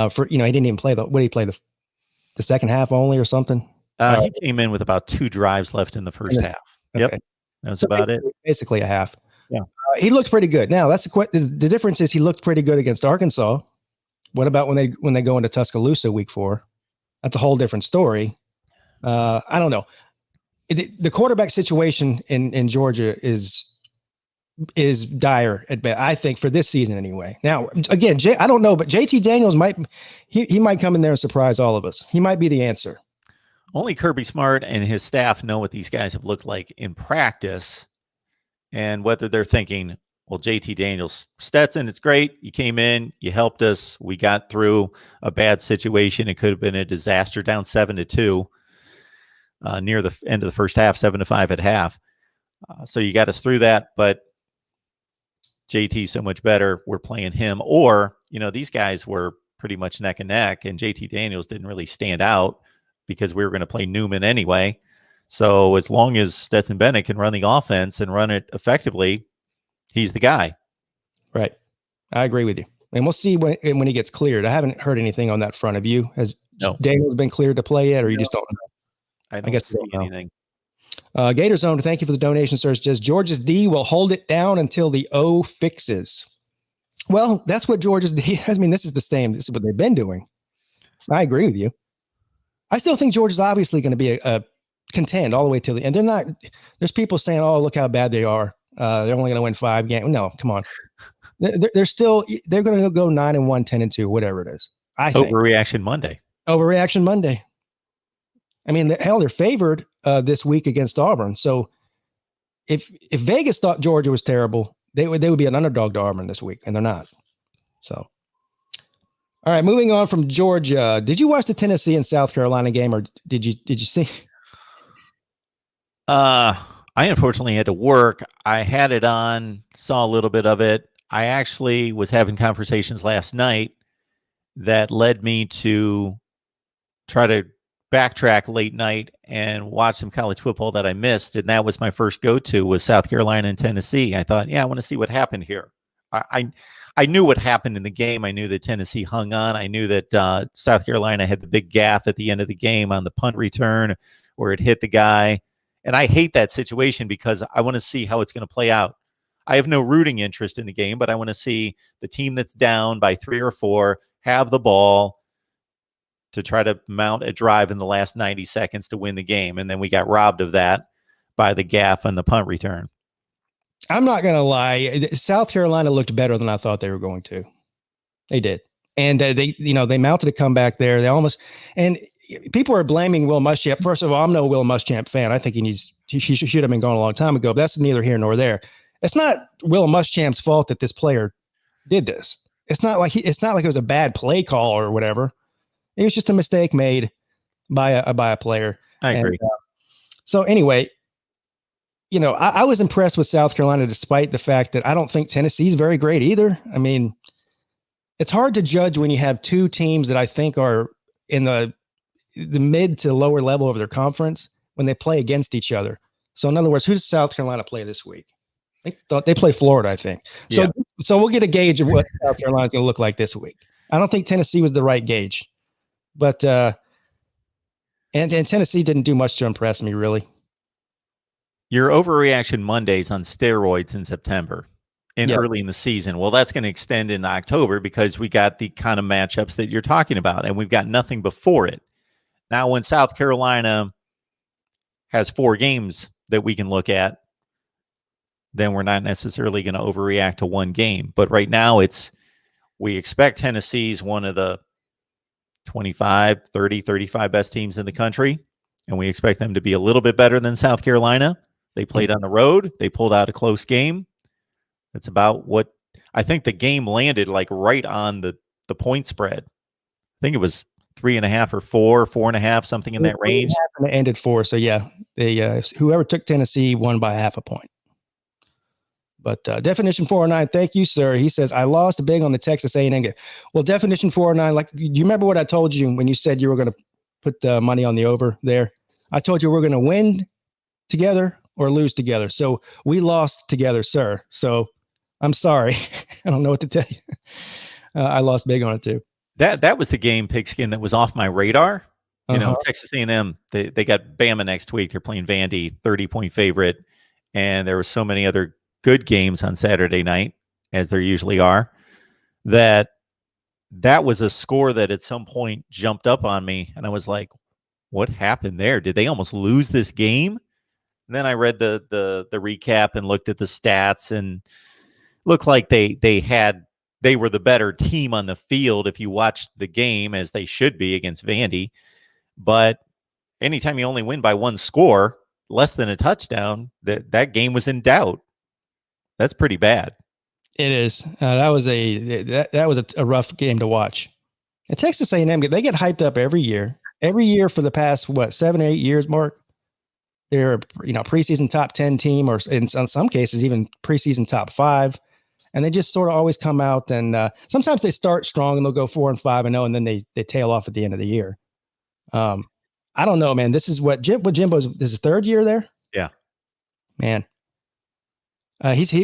For he didn't even play what did he play the second half only or something? He came in with about 2 drives left in the first half. Yep. Okay. That was So about it. basically a half. Yeah. He looked pretty good. Now that's the difference is he looked pretty good against Arkansas. What about when they go into Tuscaloosa week 4? That's a whole different story. I don't know. The quarterback situation in Georgia is dire at best, I think, for this season anyway. Now, again, I don't know, but JT Daniels might come in there and surprise all of us. He might be the answer. Only Kirby Smart and his staff know what these guys have looked like in practice, and whether they're thinking, well, JT Daniels, Stetson, it's great. You came in, you helped us. We got through a bad situation. It could have been a disaster, down 7-2 near the end of the first half, 7-5 at half. So you got us through that, but JT so much better. We're playing him. Or, these guys were pretty much neck and neck, and JT Daniels didn't really stand out because we were going to play Newman anyway. So as long as Stetson Bennett can run the offense and run it effectively, he's the guy. Right. I agree with you. And we'll see when he gets cleared. I haven't heard anything on that front. Of you? Has Daniels been cleared to play yet, or you just don't know? I guess see anything. Gator Zone, thank you for the donation, sir. Says Georgia's D will hold it down until the O fixes. Well, that's what Georgia's D. I mean, this is the same. This is what they've been doing. I agree with you. I still think Georgia's obviously going to be a contend all the way till the end. They're not. There's people saying, "Oh, look how bad they are. They're only going to win 5 games." No, come on. They're still. They're going to go 9-1, 10-2, whatever it is. I think. Overreaction Monday. Overreaction Monday. I mean, hell, they're favored this week against Auburn. So if Vegas thought Georgia was terrible, they would be an underdog to Auburn this week, and they're not. So, all right, moving on from Georgia. Did you watch the Tennessee and South Carolina game, or did you see? I unfortunately had to work. I had it on, saw a little bit of it. I actually was having conversations last night that led me to try to backtrack late night and watch some college football that I missed. And that was my first go-to was South Carolina and Tennessee. I thought, I want to see what happened here. I knew what happened in the game. I knew that Tennessee hung on. I knew that South Carolina had the big gaff at the end of the game on the punt return where it hit the guy. And I hate that situation because I want to see how it's going to play out. I have no rooting interest in the game, but I want to see the team that's down by 3 or 4 have the ball to try to mount a drive in the last 90 seconds to win the game. And then we got robbed of that by the gaff and the punt return. I'm not going to lie. South Carolina looked better than I thought they were going to. They did. And they mounted a comeback there. They almost, and people are blaming Will Muschamp. First of all, I'm no Will Muschamp fan. I think he should have been gone a long time ago, but that's neither here nor there. It's not Will Muschamp's fault that this player did this. It's not like it was a bad play call or whatever. It was just a mistake made by a player. I agree. So anyway, I was impressed with South Carolina despite the fact that I don't think Tennessee's very great either. I mean, it's hard to judge when you have 2 teams that I think are in the mid to lower level of their conference when they play against each other. So in other words, who does South Carolina play this week? They play Florida, I think. So So we'll get a gauge of what South Carolina's going to look like this week. I don't think Tennessee was the right gauge. But and Tennessee didn't do much to impress me, really. Your overreaction Mondays on steroids in September and early in the season. Well, that's going to extend in October because we got the kind of matchups that you're talking about, and we've got nothing before it. Now, when South Carolina has 4 games that we can look at, then we're not necessarily going to overreact to one game. But right now, we expect Tennessee's one of the 25, 30, 35 best teams in the country, and we expect them to be a little bit better than South Carolina. They played on the road. They pulled out a close game. That's about what I think the game landed like right on the point spread. I think it was 3.5 or 4.5, something in that range. And it ended 4. So yeah, they whoever took Tennessee won by half a point. But Definition 409, thank you, sir. He says, I lost big on the Texas A&M game. Well, Definition 409, do you remember what I told you when you said you were going to put money on the over there? I told you we're going to win together or lose together. So we lost together, sir. So I'm sorry. I don't know what to tell you. I lost big on it too. That was the game, Pigskin, that was off my radar. You know, Uh-huh. Texas A&M, they got Bama next week. They're playing Vandy, 30-point favorite. And there were so many other good games on Saturday night, as there usually are, that was a score that at some point jumped up on me. And I was like, what happened there? Did they almost lose this game? And then I read the recap and looked at the stats, and looked like they were the better team on the field if you watched the game, as they should be against Vandy. But anytime you only win by one score, less than a touchdown, that game was in doubt. That's pretty bad. It is. That was a rough game to watch. And Texas A&M, they get hyped up every year. Every year for the past 7 or 8 years, Mark. They're preseason top 10 team, or in some cases even preseason top 5, and they just sort of always come out, and sometimes they start strong and they'll go 4-5-0, and then they tail off at the end of the year. I don't know, man. This is what Jimbo's, this is his third year there. Yeah, man.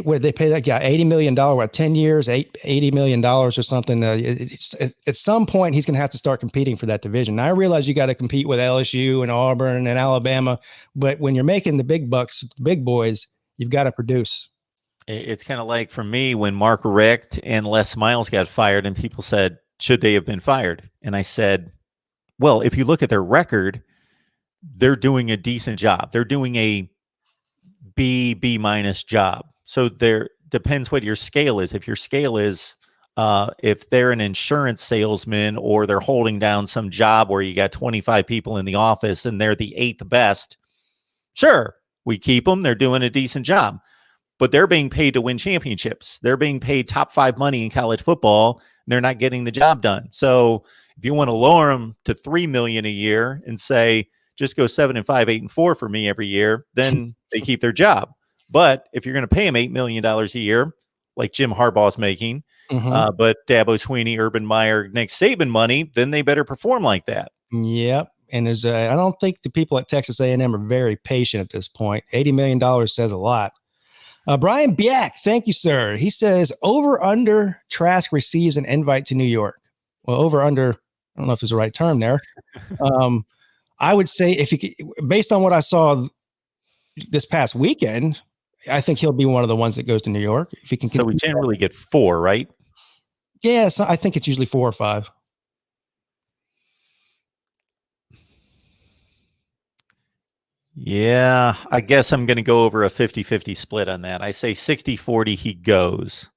Where they pay that guy $80 million, 10 years, $80 million or something. At some point, he's going to have to start competing for that division. Now, I realize you got to compete with LSU and Auburn and Alabama, but when you're making the big bucks, big boys, you've got to produce. It's kind of like for me when Mark Richt and Les Miles got fired, and people said, should they have been fired? And I said, well, if you look at their record, they're doing a decent job. They're doing a B minus job. So there depends what your scale is. If your scale is, if they're an insurance salesman, or they're holding down some job where you got 25 people in the office and they're the 8th best, sure, we keep them. They're doing a decent job, but they're being paid to win championships. They're being paid top 5 money in college football. And they're not getting the job done. So if you want to lower them to $3 million a year and say, just go 7-5, 8-4 for me every year, then they keep their job. But if you're going to pay them $8 million a year, like Jim Harbaugh's making, but Dabo Swinney, Urban Meyer, Nick Saban money, then they better perform like that. Yep. And I don't think the people at Texas A&M are very patient at this point. $80 million says a lot. Brian Biak, thank you, sir. He says, over under Trask receives an invite to New York. Well, over under, I don't know if there's a right term there. I would say, if you could, based on what I saw this past weekend, I think he'll be one of the ones that goes to New York. If he can. So we generally get 4, right? Yeah, so I think it's usually 4 or 5. Yeah, I guess I'm going to go over a 50-50 split on that. I say 60-40 he goes.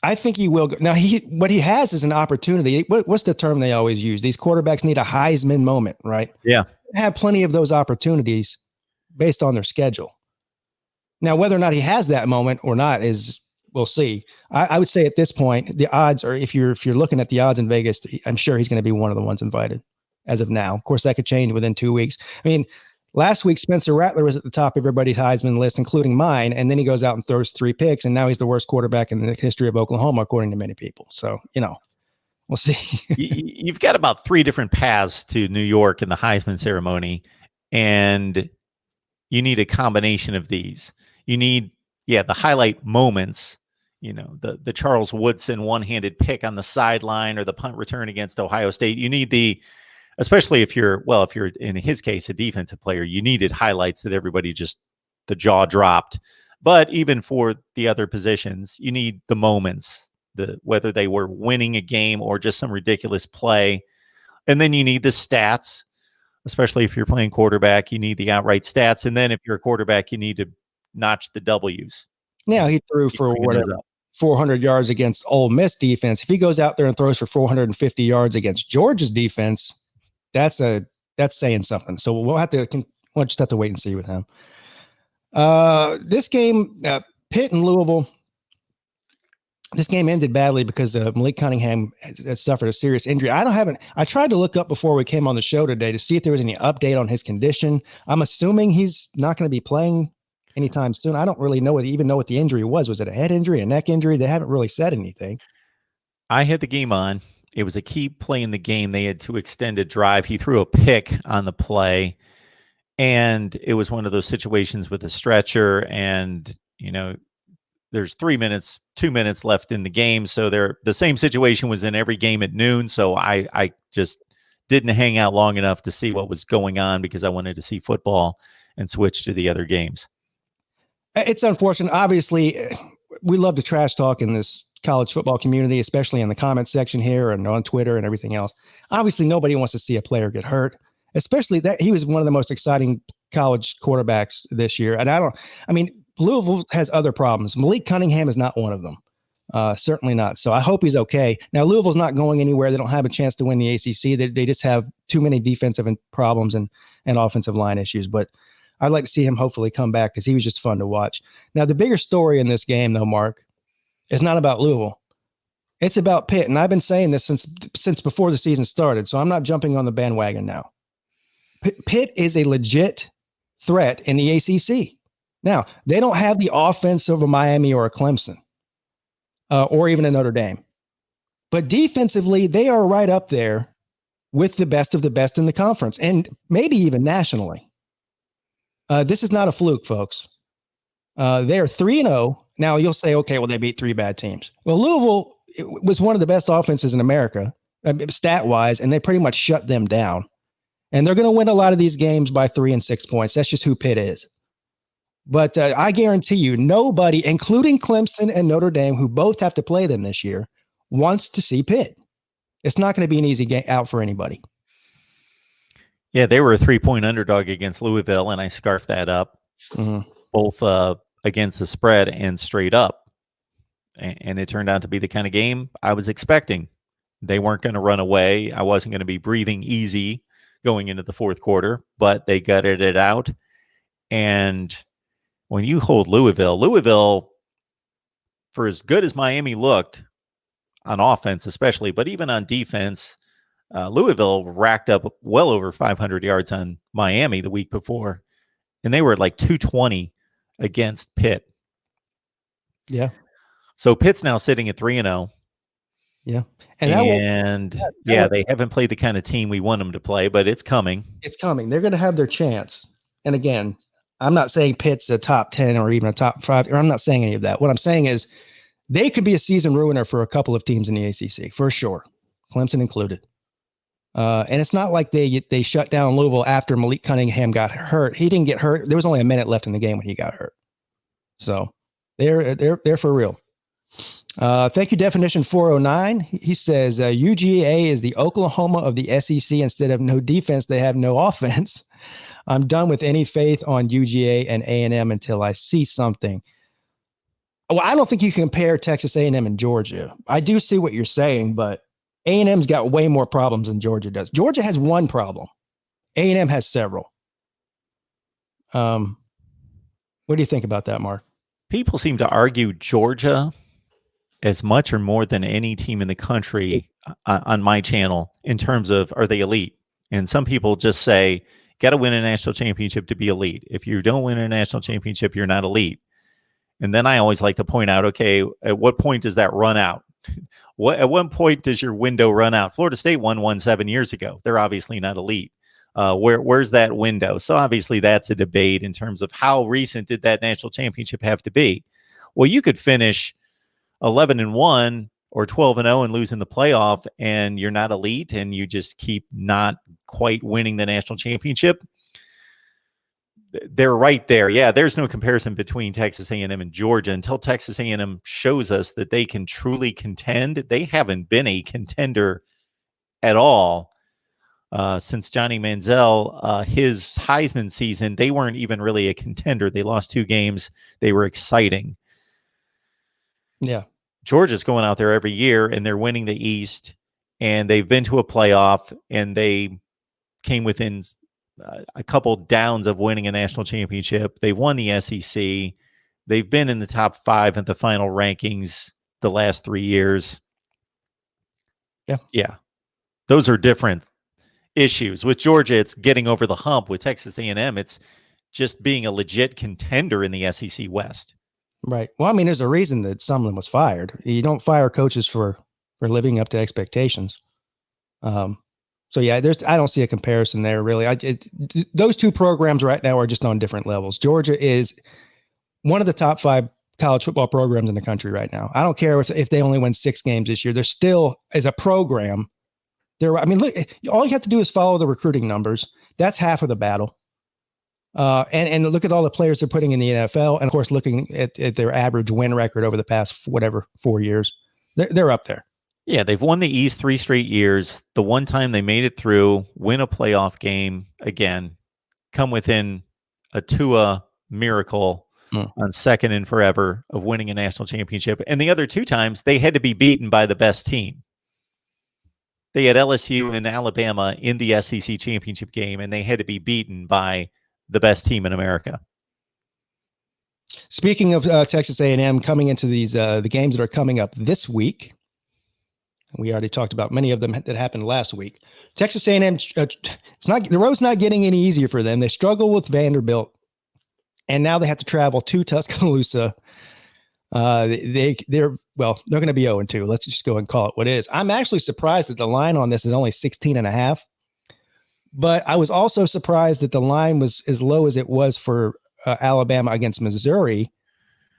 I think he will go. Now, what he has is an opportunity. What's the term they always use? These quarterbacks need a Heisman moment, right? Yeah. They have plenty of those opportunities based on their schedule. Now, whether or not he has that moment or not we'll see. I would say at this point, the odds are, if you're looking at the odds in Vegas, I'm sure he's going to be one of the ones invited as of now. Of course, that could change within 2 weeks. I mean, last week, Spencer Rattler was at the top of everybody's Heisman list, including mine, and then he goes out and throws 3 picks, and now he's the worst quarterback in the history of Oklahoma, according to many people. So, we'll see. You've got about 3 different paths to New York in the Heisman ceremony, and you need a combination of these. You need, the highlight moments, the Charles Woodson one-handed pick on the sideline, or the punt return against Ohio State. You need especially if you're in his case, a defensive player, you needed highlights that everybody just, the jaw dropped. But even for the other positions, you need the moments, whether they were winning a game or just some ridiculous play. And then you need the stats, especially if you're playing quarterback, you need the outright stats. And then if you're a quarterback, you need to notch the W's. Now, he threw for 400 yards against Ole Miss defense. If he goes out there and throws for 450 yards against Georgia's defense, that's saying something. So we'll just have to wait and see with him. This game, Pitt and Louisville, this game ended badly because Malik Cunningham has suffered a serious injury. I tried to look up before we came on the show today to see if there was any update on his condition. I'm assuming he's not going to be playing anytime soon. I don't really even know what the injury was. Was it a head injury, a neck injury? They haven't really said anything. I had the game on. It was a key play in the game. They had to extend a drive. He threw a pick on the play, And it was one of those situations with a stretcher, and there's 2 minutes left in the game. So the same situation was in every game at noon. So I just didn't hang out long enough to see what was going on because I wanted to see football and switch to the other games. It's unfortunate. Obviously, we love to trash talk in this college football community, especially in the comments section here and on Twitter and everything else. Obviously, nobody wants to see a player get hurt, especially that he was one of the most exciting college quarterbacks this year. And Louisville has other problems. Malik Cunningham is not one of them. Certainly not. So I hope he's okay. Now, Louisville's not going anywhere. They don't have a chance to win the ACC. They just have too many defensive problems and offensive line issues. But I'd like to see him hopefully come back because he was just fun to watch. Now, the bigger story in this game, though, Mark, is not about Louisville. It's about Pitt. And I've been saying this since before the season started, so I'm not jumping on the bandwagon now. Pitt is a legit threat in the ACC. Now, they don't have the offense of a Miami or a Clemson or even a Notre Dame. But defensively, they are right up there with the best of the best in the conference and maybe even nationally. This is not a fluke, folks. They are 3-0. Now, you'll say, okay, well, they beat 3 bad teams. Well, Louisville was one of the best offenses in America, stat-wise, and they pretty much shut them down. And they're going to win a lot of these games by 3 and 6 points. That's just who Pitt is. But I guarantee you, nobody, including Clemson and Notre Dame, who both have to play them this year, wants to see Pitt. It's not going to be an easy game out for anybody. Yeah, they were a 3-point underdog against Louisville, and I scarfed that up, both against the spread and straight up. And it turned out to be the kind of game I was expecting. They weren't going to run away. I wasn't going to be breathing easy going into the fourth quarter, but they gutted it out. And when you hold Louisville, for as good as Miami looked on offense, especially, but even on defense, Louisville racked up well over 500 yards on Miami the week before, and they were at like 220 against Pitt. Yeah. So Pitt's now sitting at 3-0. Yeah. And they haven't played the kind of team we want them to play, but it's coming. It's coming. They're going to have their chance. And again, I'm not saying Pitt's a top 10 or even a top 5, or I'm not saying any of that. What I'm saying is they could be a season ruiner for a couple of teams in the ACC, for sure, Clemson included. And it's not like they shut down Louisville after Malik Cunningham got hurt. He didn't get hurt. There was only a minute left in the game when he got hurt. So they're for real. Thank you, Definition 409. He says UGA is the Oklahoma of the SEC. Instead of no defense, they have no offense. I'm done with any faith on UGA and A&M until I see something. Well, I don't think you can compare Texas A&M and Georgia. I do see what you're saying, but A&M's got way more problems than Georgia does. Georgia has one problem. A&M has several. What do you think about that, Mark? People seem to argue Georgia as much or more than any team in the country on my channel in terms of, are they elite? And some people just say, got to win a national championship to be elite. If you don't win a national championship, you're not elite. And then I always like to point out, okay, at what point does that run out? At what point does your window run out? Florida State won one 7 years ago. They're obviously not elite. Where's that window? So obviously that's a debate in terms of how recent did that national championship have to be? Well, you could finish 11-1 or 12-0 and lose in the playoff, and you're not elite, and you just keep not quite winning the national championship. They're right there. Yeah, there's no comparison between Texas A&M and Georgia until Texas A&M shows us that they can truly contend. They haven't been a contender at all since Johnny Manziel, his Heisman season. They weren't even really a contender. They lost 2 games. They were exciting. Yeah. Georgia's going out there every year, and they're winning the East, and they've been to a playoff, and they came within a couple downs of winning a national championship. They won the SEC. They've been in the top 5 at the final rankings the last 3 years. Yeah. Those are different issues. With Georgia, it's getting over the hump. With Texas A&M, it's just being a legit contender in the SEC West. Right. Well, I mean, there's a reason that Sumlin was fired. You don't fire coaches for living up to expectations. So yeah, I don't see a comparison there really. Those two programs right now are just on different levels. Georgia is one of the top 5 college football programs in the country right now. I don't care if they only win 6 games this year. They're still, as a program, I mean, look, all you have to do is follow the recruiting numbers. That's half of the battle. And look at all the players they're putting in the NFL, and of course, looking at their average win record over the past 4 years, they're up there. Yeah, they've won the East 3 straight years. The one time they made it through, win a playoff game again, come within a Tua miracle on second and forever of winning a national championship. And the other 2 times, they had to be beaten by the best team. They had LSU and Alabama in the SEC championship game, and they had to be beaten by the best team in America. Speaking of Texas A&M coming into these the games that are coming up this week, we already talked about many of them that happened last week. Texas A&M, the road's not getting any easier for them. They struggle with Vanderbilt, and now they have to travel to Tuscaloosa. They're going to be 0-2. Let's just go and call it what it is. I'm actually surprised that the line on this is only 16.5. But I was also surprised that the line was as low as it was for Alabama against Missouri,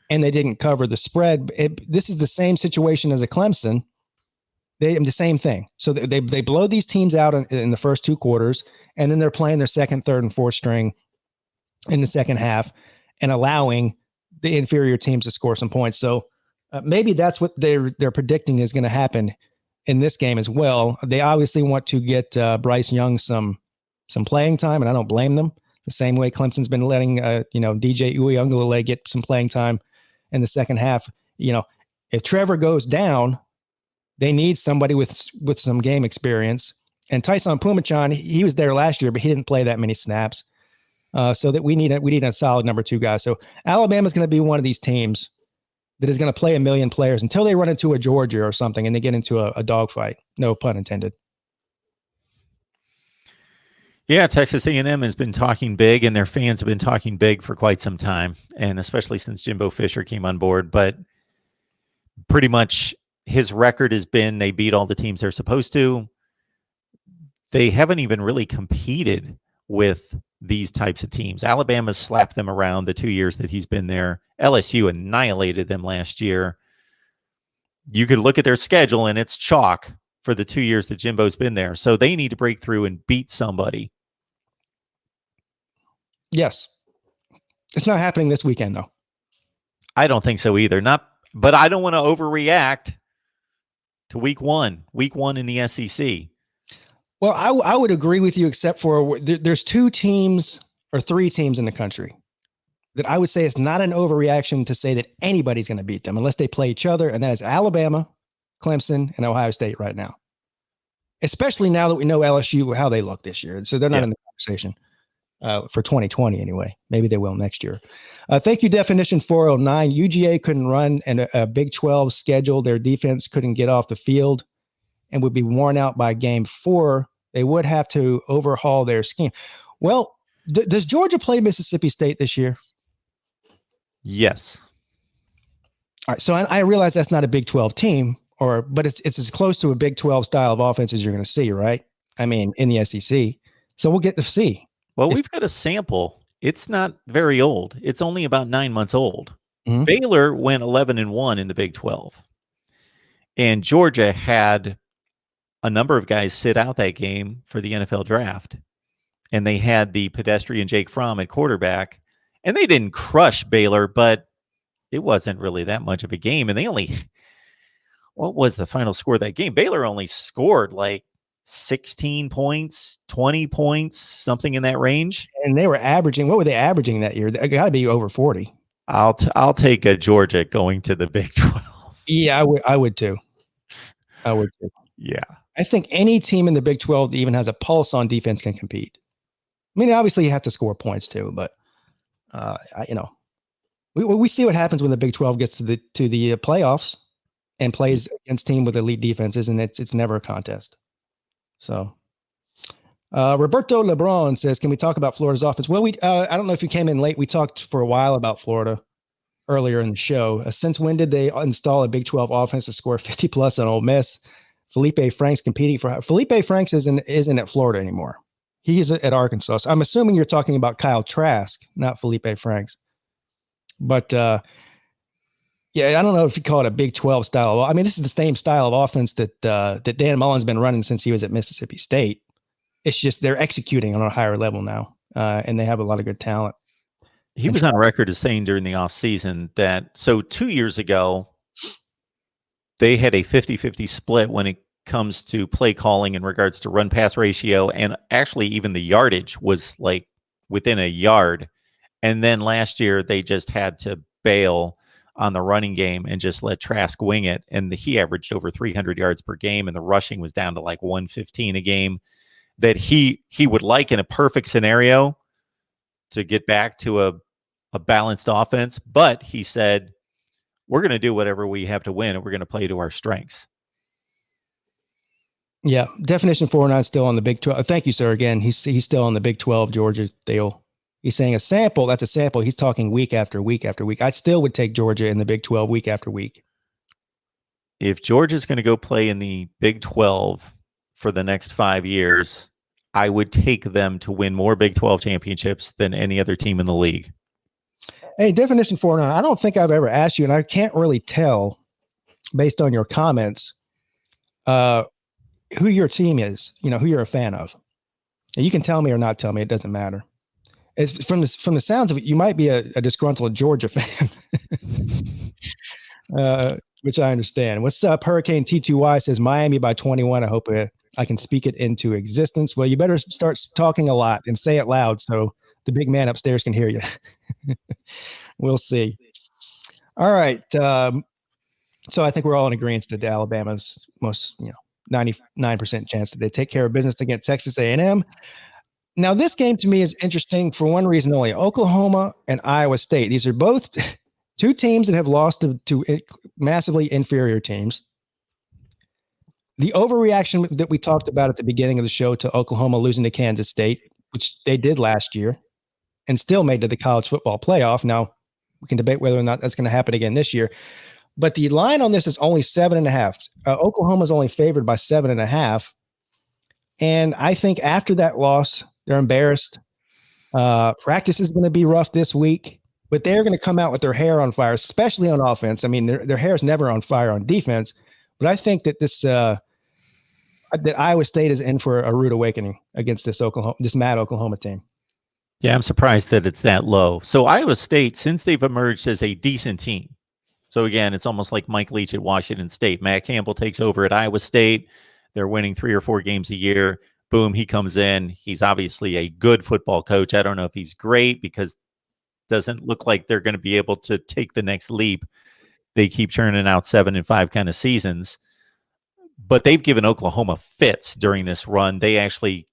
and they didn't cover the spread. This is the same situation as a Clemson. The same thing. So they blow these teams out in the first 2 quarters, and then they're playing their second, third, and fourth string in the second half and allowing the inferior teams to score some points. So maybe that's what they're predicting is going to happen in this game as well. They obviously want to get Bryce Young some playing time, and I don't blame them. The same way Clemson's been letting DJ Uiagalelei get some playing time in the second half. If Trevor goes down, they need somebody with some game experience. And Tyson Pumachan, he was there last year, but he didn't play that many snaps. So that we need a solid number 2 guy. So Alabama's going to be one of these teams that is going to play a million players until they run into a Georgia or something and they get into a dogfight. No pun intended. Yeah, Texas A&M has been talking big, and their fans have been talking big for quite some time, and especially since Jimbo Fisher came on board. But pretty much his record has been they beat all the teams they're supposed to. They haven't even really competed with these types of teams. Alabama slapped them around the 2 years that he's been there. LSU annihilated them last year. You could look at their schedule, and it's chalk for the 2 years that Jimbo's been there. So they need to break through and beat somebody. Yes. It's not happening this weekend, though. I don't think so either. But I don't want to overreact to week one in the SEC. Well, I would agree with you, except for there's 2 teams or 3 teams in the country that I would say it's not an overreaction to say that anybody's going to beat them unless they play each other. And that is Alabama, Clemson, and Ohio State right now, especially now that we know LSU, how they look this year. So they're not in the conversation for 2020 anyway. Maybe they will next year. Thank you, Definition 409. UGA couldn't run a Big 12 schedule. Their defense couldn't get off the field and would be worn out by game 4. They would have to overhaul their scheme. Well, does Georgia play Mississippi State this year? Yes. All right. So I realize that's not a Big 12 team, but it's as close to a Big 12 style of offense as you're going to see, right? I mean, in the SEC. So we'll get to see. Well, we've got a sample. It's not very old. It's only about 9 months old. Mm-hmm. Baylor went 11-1 in the Big 12. And Georgia had a number of guys sit out that game for the NFL draft. And they had the pedestrian Jake Fromm at quarterback. And they didn't crush Baylor, but it wasn't really that much of a game. And what was the final score of that game? Baylor only scored like 16 points, 20 points, something in that range. And they were averaging, what were they averaging that year? They got to be over 40. I'll take a Georgia going to the Big 12. Yeah, I would too. I would too. Yeah. I think any team in the Big 12 that even has a pulse on defense can compete. I mean, obviously you have to score points too, but we see what happens when the Big 12 gets to the playoffs and plays against team with elite defenses, and it's never a contest. So, Roberto Lebron says, "Can we talk about Florida's offense?" Well, I don't know if you came in late. We talked for a while about Florida earlier in the show. Since when did they install a Big 12 offense to score 50 plus on Ole Miss? Felipe Franks competing for Felipe Franks isn't at Florida anymore. He is at Arkansas. So I'm assuming you're talking about Kyle Trask, not Felipe Franks. But yeah, I don't know if you call it a Big 12 style. I mean, this is the same style of offense that Dan Mullen's been running since he was at Mississippi State. It's just they're executing on a higher level now, and they have a lot of good talent. He was on record as saying during the offseason that, so 2 years ago, they had a 50-50 split when it comes to play calling in regards to run pass ratio. And actually even the yardage was like within a yard. And then last year they just had to bail on the running game and just let Trask wing it. And he averaged over 300 yards per game. And the rushing was down to like 115 a game. That he would like in a perfect scenario to get back to a balanced offense. But he said, we're going to do whatever we have to win, and we're going to play to our strengths. Yeah, definition 409 still on the Big 12. Thank you, sir. Again, he's still on the Big 12 Georgia deal. He's saying a sample. That's a sample. He's talking week after week after week. I still would take Georgia in the Big 12 week after week. If Georgia's going to go play in the Big 12 for the next 5 years, I would take them to win more Big 12 championships than any other team in the league. Hey, definition 409. I don't think I've ever asked you, and I can't really tell based on your comments who your team is, who you're a fan of. And you can tell me or not tell me. It doesn't matter. It's from the sounds of it, you might be a disgruntled Georgia fan, which I understand. What's up? Hurricane T2Y says Miami by 21. I hope I can speak it into existence. Well, you better start talking a lot and say it loud so the big man upstairs can hear you. We'll see. All right. So I think we're all in agreement that Alabama's most, 99% chance that they take care of business against Texas A&M. Now, this game to me is interesting for one reason only. Oklahoma and Iowa State. These are both two teams that have lost to massively inferior teams. The overreaction that we talked about at the beginning of the show to Oklahoma losing to Kansas State, which they did last year, and still made to the college football playoff. Now, we can debate whether or not that's going to happen again this year. But the line on this is only 7.5. Oklahoma's only favored by 7.5. And I think after that loss, they're embarrassed. Practice is going to be rough this week, but they're going to come out with their hair on fire, especially on offense. I mean, their hair is never on fire on defense. But I think that that Iowa State is in for a rude awakening against this mad Oklahoma team. Yeah, I'm surprised that it's that low. So Iowa State, since they've emerged as a decent team, so again, it's almost like Mike Leach at Washington State. Matt Campbell takes over at Iowa State. They're winning 3 or 4 games a year. Boom, he comes in. He's obviously a good football coach. I don't know if he's great because it doesn't look like they're going to be able to take the next leap. They keep churning out 7-5 kind of seasons. But they've given Oklahoma fits during this run. They actually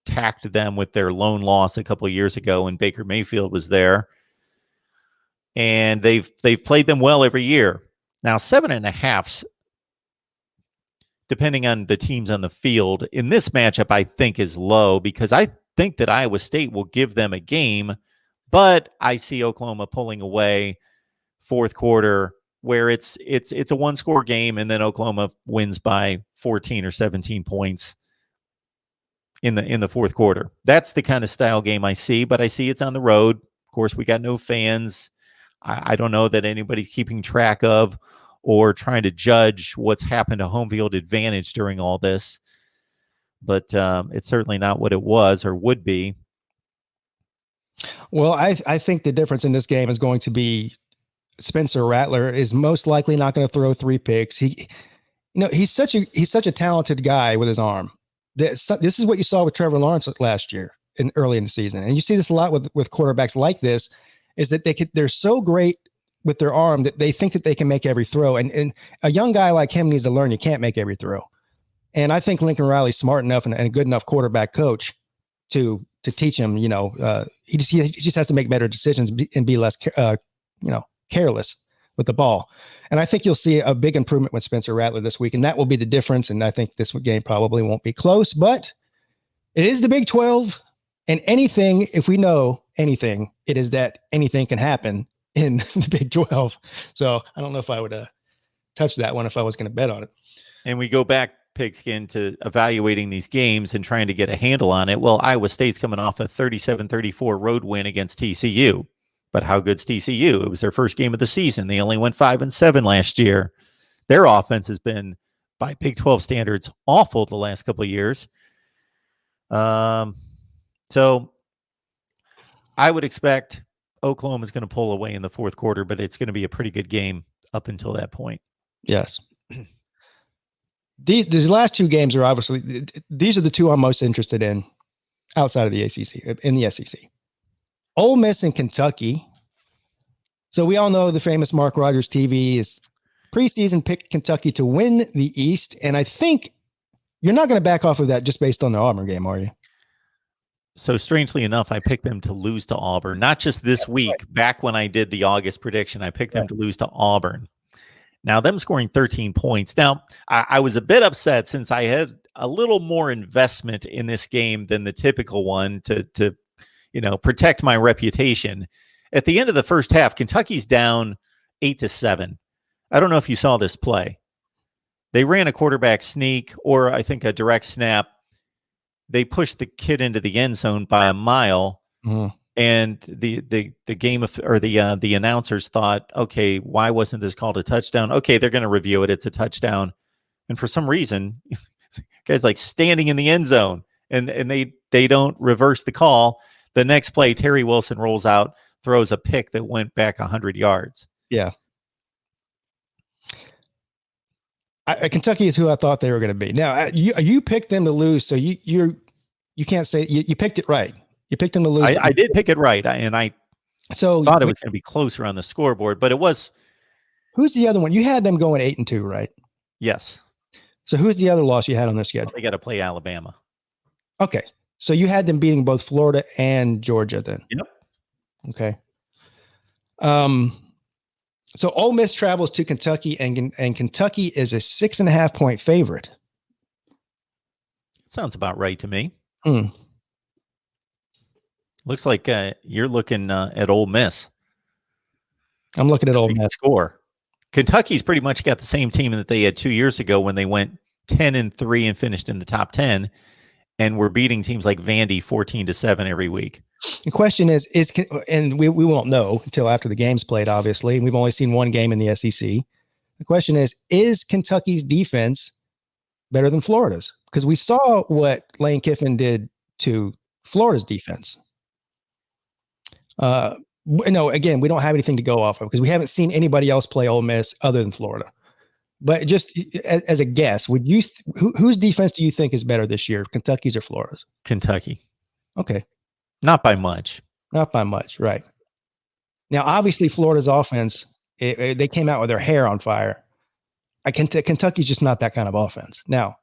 tacked them with their lone loss a couple of years ago when Baker Mayfield was there. And they've played them well every year. Now, 7.5, depending on the teams on the field, in this matchup, I think is low because I think that Iowa State will give them a game, but I see Oklahoma pulling away fourth quarter where it's a one-score game, and then Oklahoma wins by 14 or 17 points in the fourth quarter. That's the kind of style game I see, but I see it's on the road. Of course, we got no fans. I don't know that anybody's keeping track of or trying to judge what's happened to home field advantage during all this. But it's certainly not what it was or would be. Well, I think the difference in this game is going to be Spencer Rattler is most likely not going to throw 3 picks. He's such a talented guy with his arm. This is what you saw with Trevor Lawrence last year early in the season. And you see this a lot with quarterbacks like this, is that they're so great with their arm that they think that they can make every throw. And a young guy like him needs to learn you can't make every throw. And I think Lincoln Riley's smart enough and a good enough quarterback coach to teach him, he just has to make better decisions and be less, careless with the ball. And I think you'll see a big improvement with Spencer Rattler this week, and that will be the difference. And I think this game probably won't be close, but it is the Big 12. And anything, if we know anything, it is that anything can happen in the Big 12. So I don't know if I would touch that one if I was going to bet on it. And we go back Pigskin, to evaluating these games and trying to get a handle on it. Well, Iowa State's coming off a 37-34 road win against TCU. But how good's TCU? It was their first game of the season. They only went 5-7 last year. Their offense has been, by Big 12 standards, awful the last couple of years. So I would expect Oklahoma's going to pull away in the fourth quarter, but it's going to be a pretty good game up until that point. Yes. These last two games are obviously, these are the two I'm most interested in outside of the ACC, in the SEC. Ole Miss and Kentucky. So we all know the famous Mark Rogers TV is preseason picked Kentucky to win the East. And I think you're not going to back off of that just based on the Auburn game, are you? So strangely enough, I picked them to lose to Auburn, not just this week. Back when I did the August prediction, I picked them to lose to Auburn. Now, them scoring 13 points. Now, I was a bit upset since I had a little more investment in this game than the typical one to protect my reputation. At the end of the first half, Kentucky's down 8-7. I don't know if you saw this play. They ran a quarterback sneak, or I think a direct snap. They pushed the kid into the end zone by a mile, and the announcers thought, okay, why wasn't this called a touchdown? Okay, they're going to review it. It's a touchdown, and for some reason, guys like standing in the end zone, and they don't reverse the call. The next play, Terry Wilson rolls out, throws a pick that went back 100 yards. Yeah. Kentucky is who I thought they were going to be. Now, you picked them to lose, so you can't say you picked it right. You picked them to lose. I did pick it right, and I thought it was going to be closer on the scoreboard, but it was. Who's the other one? You had them going 8-2, right? Yes. So who's the other loss you had on their schedule? They got to play Alabama. Okay, so you had them beating both Florida and Georgia then. Yep. Okay. So Ole Miss travels to Kentucky, and Kentucky is a 6.5 point favorite. Sounds about right to me. Hmm. Looks like you're looking at Ole Miss. I'm looking at Ole Miss. Score. Kentucky's pretty much got the same team that they had 2 years ago when they went 10-3 and finished in the top 10, and were beating teams like Vandy 14-7 every week. The question is, and we won't know until after the game's played, obviously. We've only seen one game in the SEC. The question is Kentucky's defense better than Florida's? Because we saw what Lane Kiffin did to Florida's defense. No, again, we don't have anything to go off of because we haven't seen anybody else play Ole Miss other than Florida. But just as a guess, would you whose defense do you think is better this year, Kentucky's or Florida's? Kentucky. Okay. Not by much. Not by much, right. Now, obviously, Florida's offense, they came out with their hair on fire. Kentucky's just not that kind of offense. Now,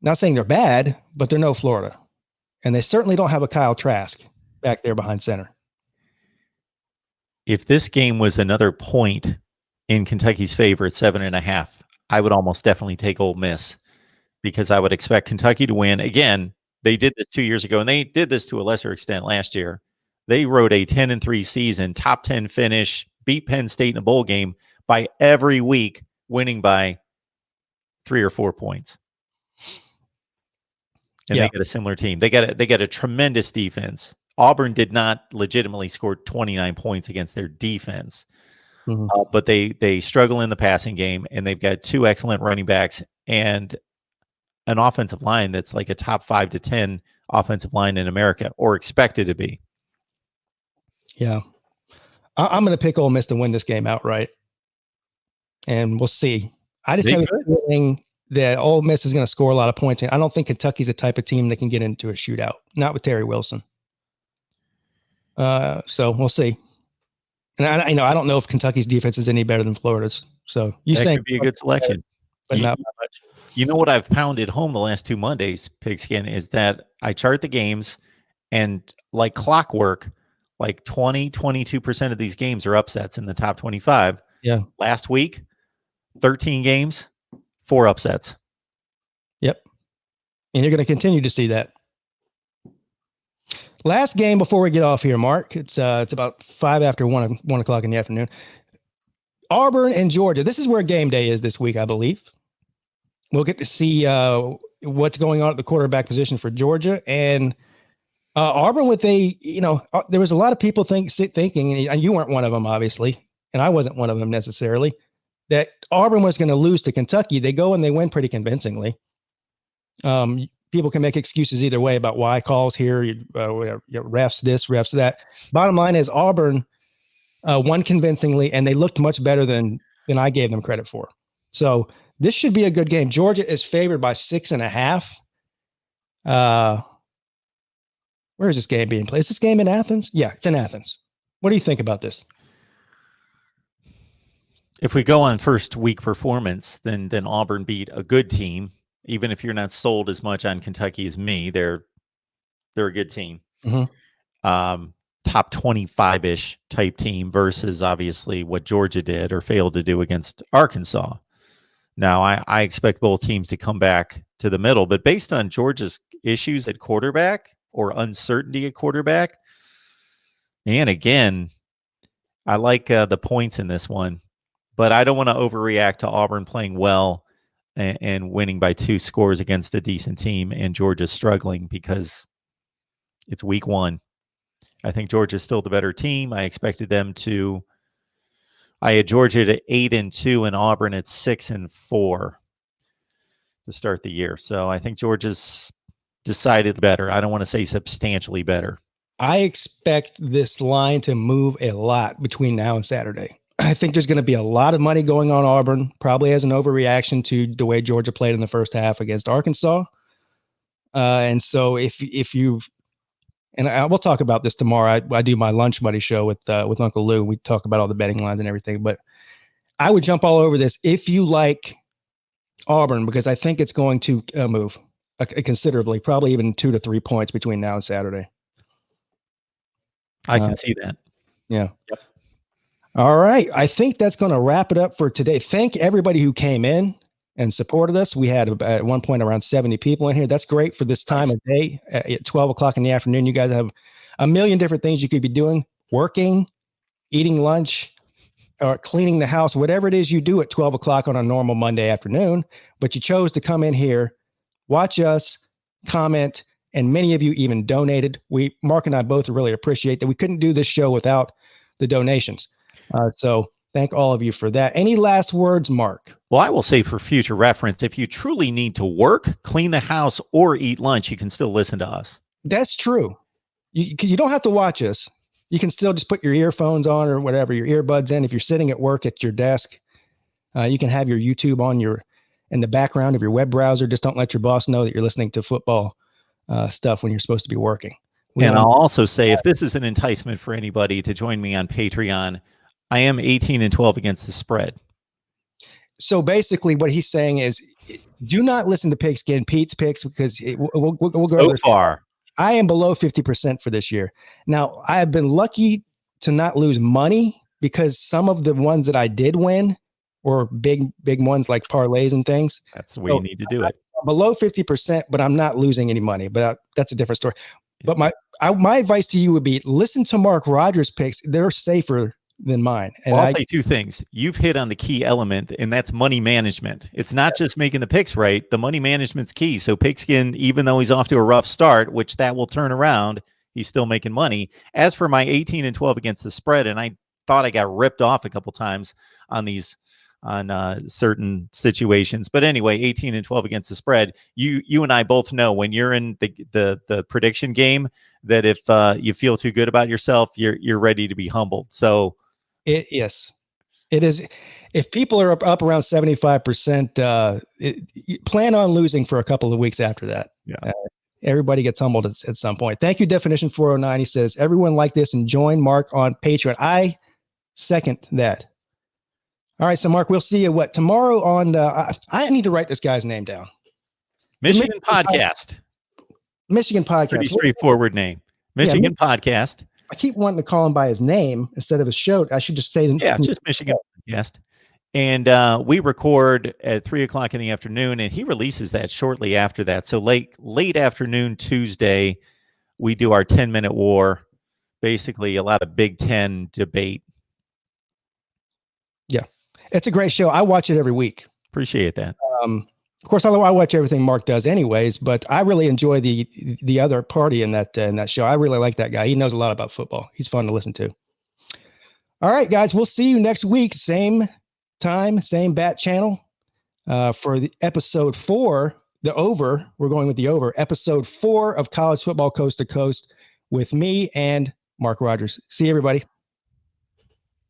not saying they're bad, but they're no Florida. And they certainly don't have a Kyle Trask back there behind center. If this game was another point in Kentucky's favor at 7.5, I would almost definitely take Ole Miss because I would expect Kentucky to win. Again, they did this 2 years ago, and they did this to a lesser extent last year. They rode a 10-3 season, top 10 finish, beat Penn State in a bowl game by every week, winning by 3 or 4 points. And they got a similar team. They got a tremendous defense. Auburn did not legitimately score 29 points against their defense, but they struggle in the passing game, and they've got 2 excellent running backs and an offensive line that's like a top 5 to 10 offensive line in America, or expected to be. Yeah. I'm going to pick Ole Miss to win this game outright, and we'll see. I just have a feeling that Ole Miss is going to score a lot of points. And I don't think Kentucky's the type of team that can get into a shootout, not with Terry Wilson. So we'll see. And I don't know if Kentucky's defense is any better than Florida's. So you think could be a good selection, but not much. You know what I've pounded home the last 2 Mondays, Pigskin, is that I chart the games, and like clockwork, like 22% of these games are upsets in the top 25. Yeah. Last week, 13 games, 4 upsets. Yep. And you're going to continue to see that. Last game before we get off here, Mark. It's about 5 after 1 o'clock in the afternoon. Auburn and Georgia. This is where game day is this week, I believe. we'll get to see what's going on at the quarterback position for Georgia. And Auburn with there was a lot of people thinking, and you weren't one of them, obviously, and I wasn't one of them necessarily, that Auburn was going to lose to Kentucky. They go and they win pretty convincingly. People can make excuses either way about why calls here, refs this, refs that. Bottom line is Auburn won convincingly, and they looked much better than I gave them credit for. So this should be a good game. Georgia is favored by 6.5. Where is this game being played? Is this game in Athens? Yeah, it's in Athens. What do you think about this? If we go on first week performance, then Auburn beat a good team. Even if you're not sold as much on Kentucky as me, they're a good team. Mm-hmm. Top 25-ish type team versus obviously what Georgia did or failed to do against Arkansas. Now, I expect both teams to come back to the middle, but based on Georgia's issues at quarterback or uncertainty at quarterback, and again, I like the points in this one, but I don't want to overreact to Auburn playing well and winning by 2 scores against a decent team and Georgia struggling because it's week 1. I think Georgia's still the better team. I expected them to. I had Georgia at 8-2 and Auburn at 6-4 to start the year. So I think Georgia's decided better. I don't want to say substantially better. I expect this line to move a lot between now and Saturday. I think there's going to be a lot of money going on Auburn, probably as an overreaction to the way Georgia played in the first half against Arkansas. And so if you've, and we'll talk about this tomorrow. I do my lunch buddy show with Uncle Lou. We talk about all the betting lines and everything, but I would jump all over this if you like Auburn, because I think it's going to move considerably, probably even 2 to 3 points between now and Saturday. I can see that. Yeah. Yep. All right. I think that's going to wrap it up for today. Thank everybody who came in and supported us. We had at one point around 70 people in here. That's great for this time of day at 12 o'clock in the afternoon. You guys have a million different things you could be doing, working, eating lunch, or cleaning the house, whatever it is you do at 12 o'clock on a normal Monday afternoon. But you chose to come in here, watch us, comment, and many of you even donated. Mark and I both really appreciate that. We couldn't do this show without the donations. So thank all of you for that. Any last words, Mark? Well, I will say for future reference, if you truly need to work, clean the house, or eat lunch, you can still listen to us. That's true. You don't have to watch us. You can still just put your earphones on or whatever, your earbuds in. If you're sitting at work at your desk, you can have your YouTube on in the background of your web browser. Just don't let your boss know that you're listening to football stuff when you're supposed to be working. And I'll also say, if this is an enticement for anybody to join me on Patreon, I am 18-12 against the spread. So basically what he's saying is, do not listen to Pigskin Pete's picks, because we'll go so far. I am below 50% for this year. Now, I have been lucky to not lose money, because some of the ones that I did win were big ones like parlays and things. That's the way you need to do it. I'm below 50%, but I'm not losing any money. But that's a different story. But my advice to you would be, listen to Mark Rogers' picks. They're safer than mine. And I'll say 2 things. You've hit on the key element, and that's money management. It's not just making the picks right. The money management's key. So Pigskin, even though he's off to a rough start, which that will turn around, he's still making money. As for my 18-12 against the spread, and I thought I got ripped off a couple times on certain situations. But anyway, 18-12 against the spread. You and I both know when you're in the prediction game that if you feel too good about yourself, you're ready to be humbled. So yes, it is. If people are up around 75%, plan on losing for a couple of weeks after that. Yeah. Everybody gets humbled at some point. Thank you, Definition 409. He says, everyone like this and join Mark on Patreon. I second that. All right, so Mark, we'll see you tomorrow on. I need to write this guy's name down. Michigan Podcast. Michigan Podcast. Pretty straightforward name. Michigan Podcast. I keep wanting to call him by his name instead of his show. I should just say just Michigan Podcast. And we record at 3:00 in the afternoon, and he releases that shortly after that. So late afternoon Tuesday, we do our 10-minute war. Basically, a lot of Big Ten debate. Yeah, it's a great show. I watch it every week. Appreciate that. Of course, I watch everything Mark does anyways, but I really enjoy the other party in that show. I really like that guy. He knows a lot about football. He's fun to listen to. All right, guys, we'll see you next week. Same time, same bat channel for the episode 4, the over. We're going with the over. Episode 4 of College Football Coast to Coast with me and Mark Rogers. See you, everybody.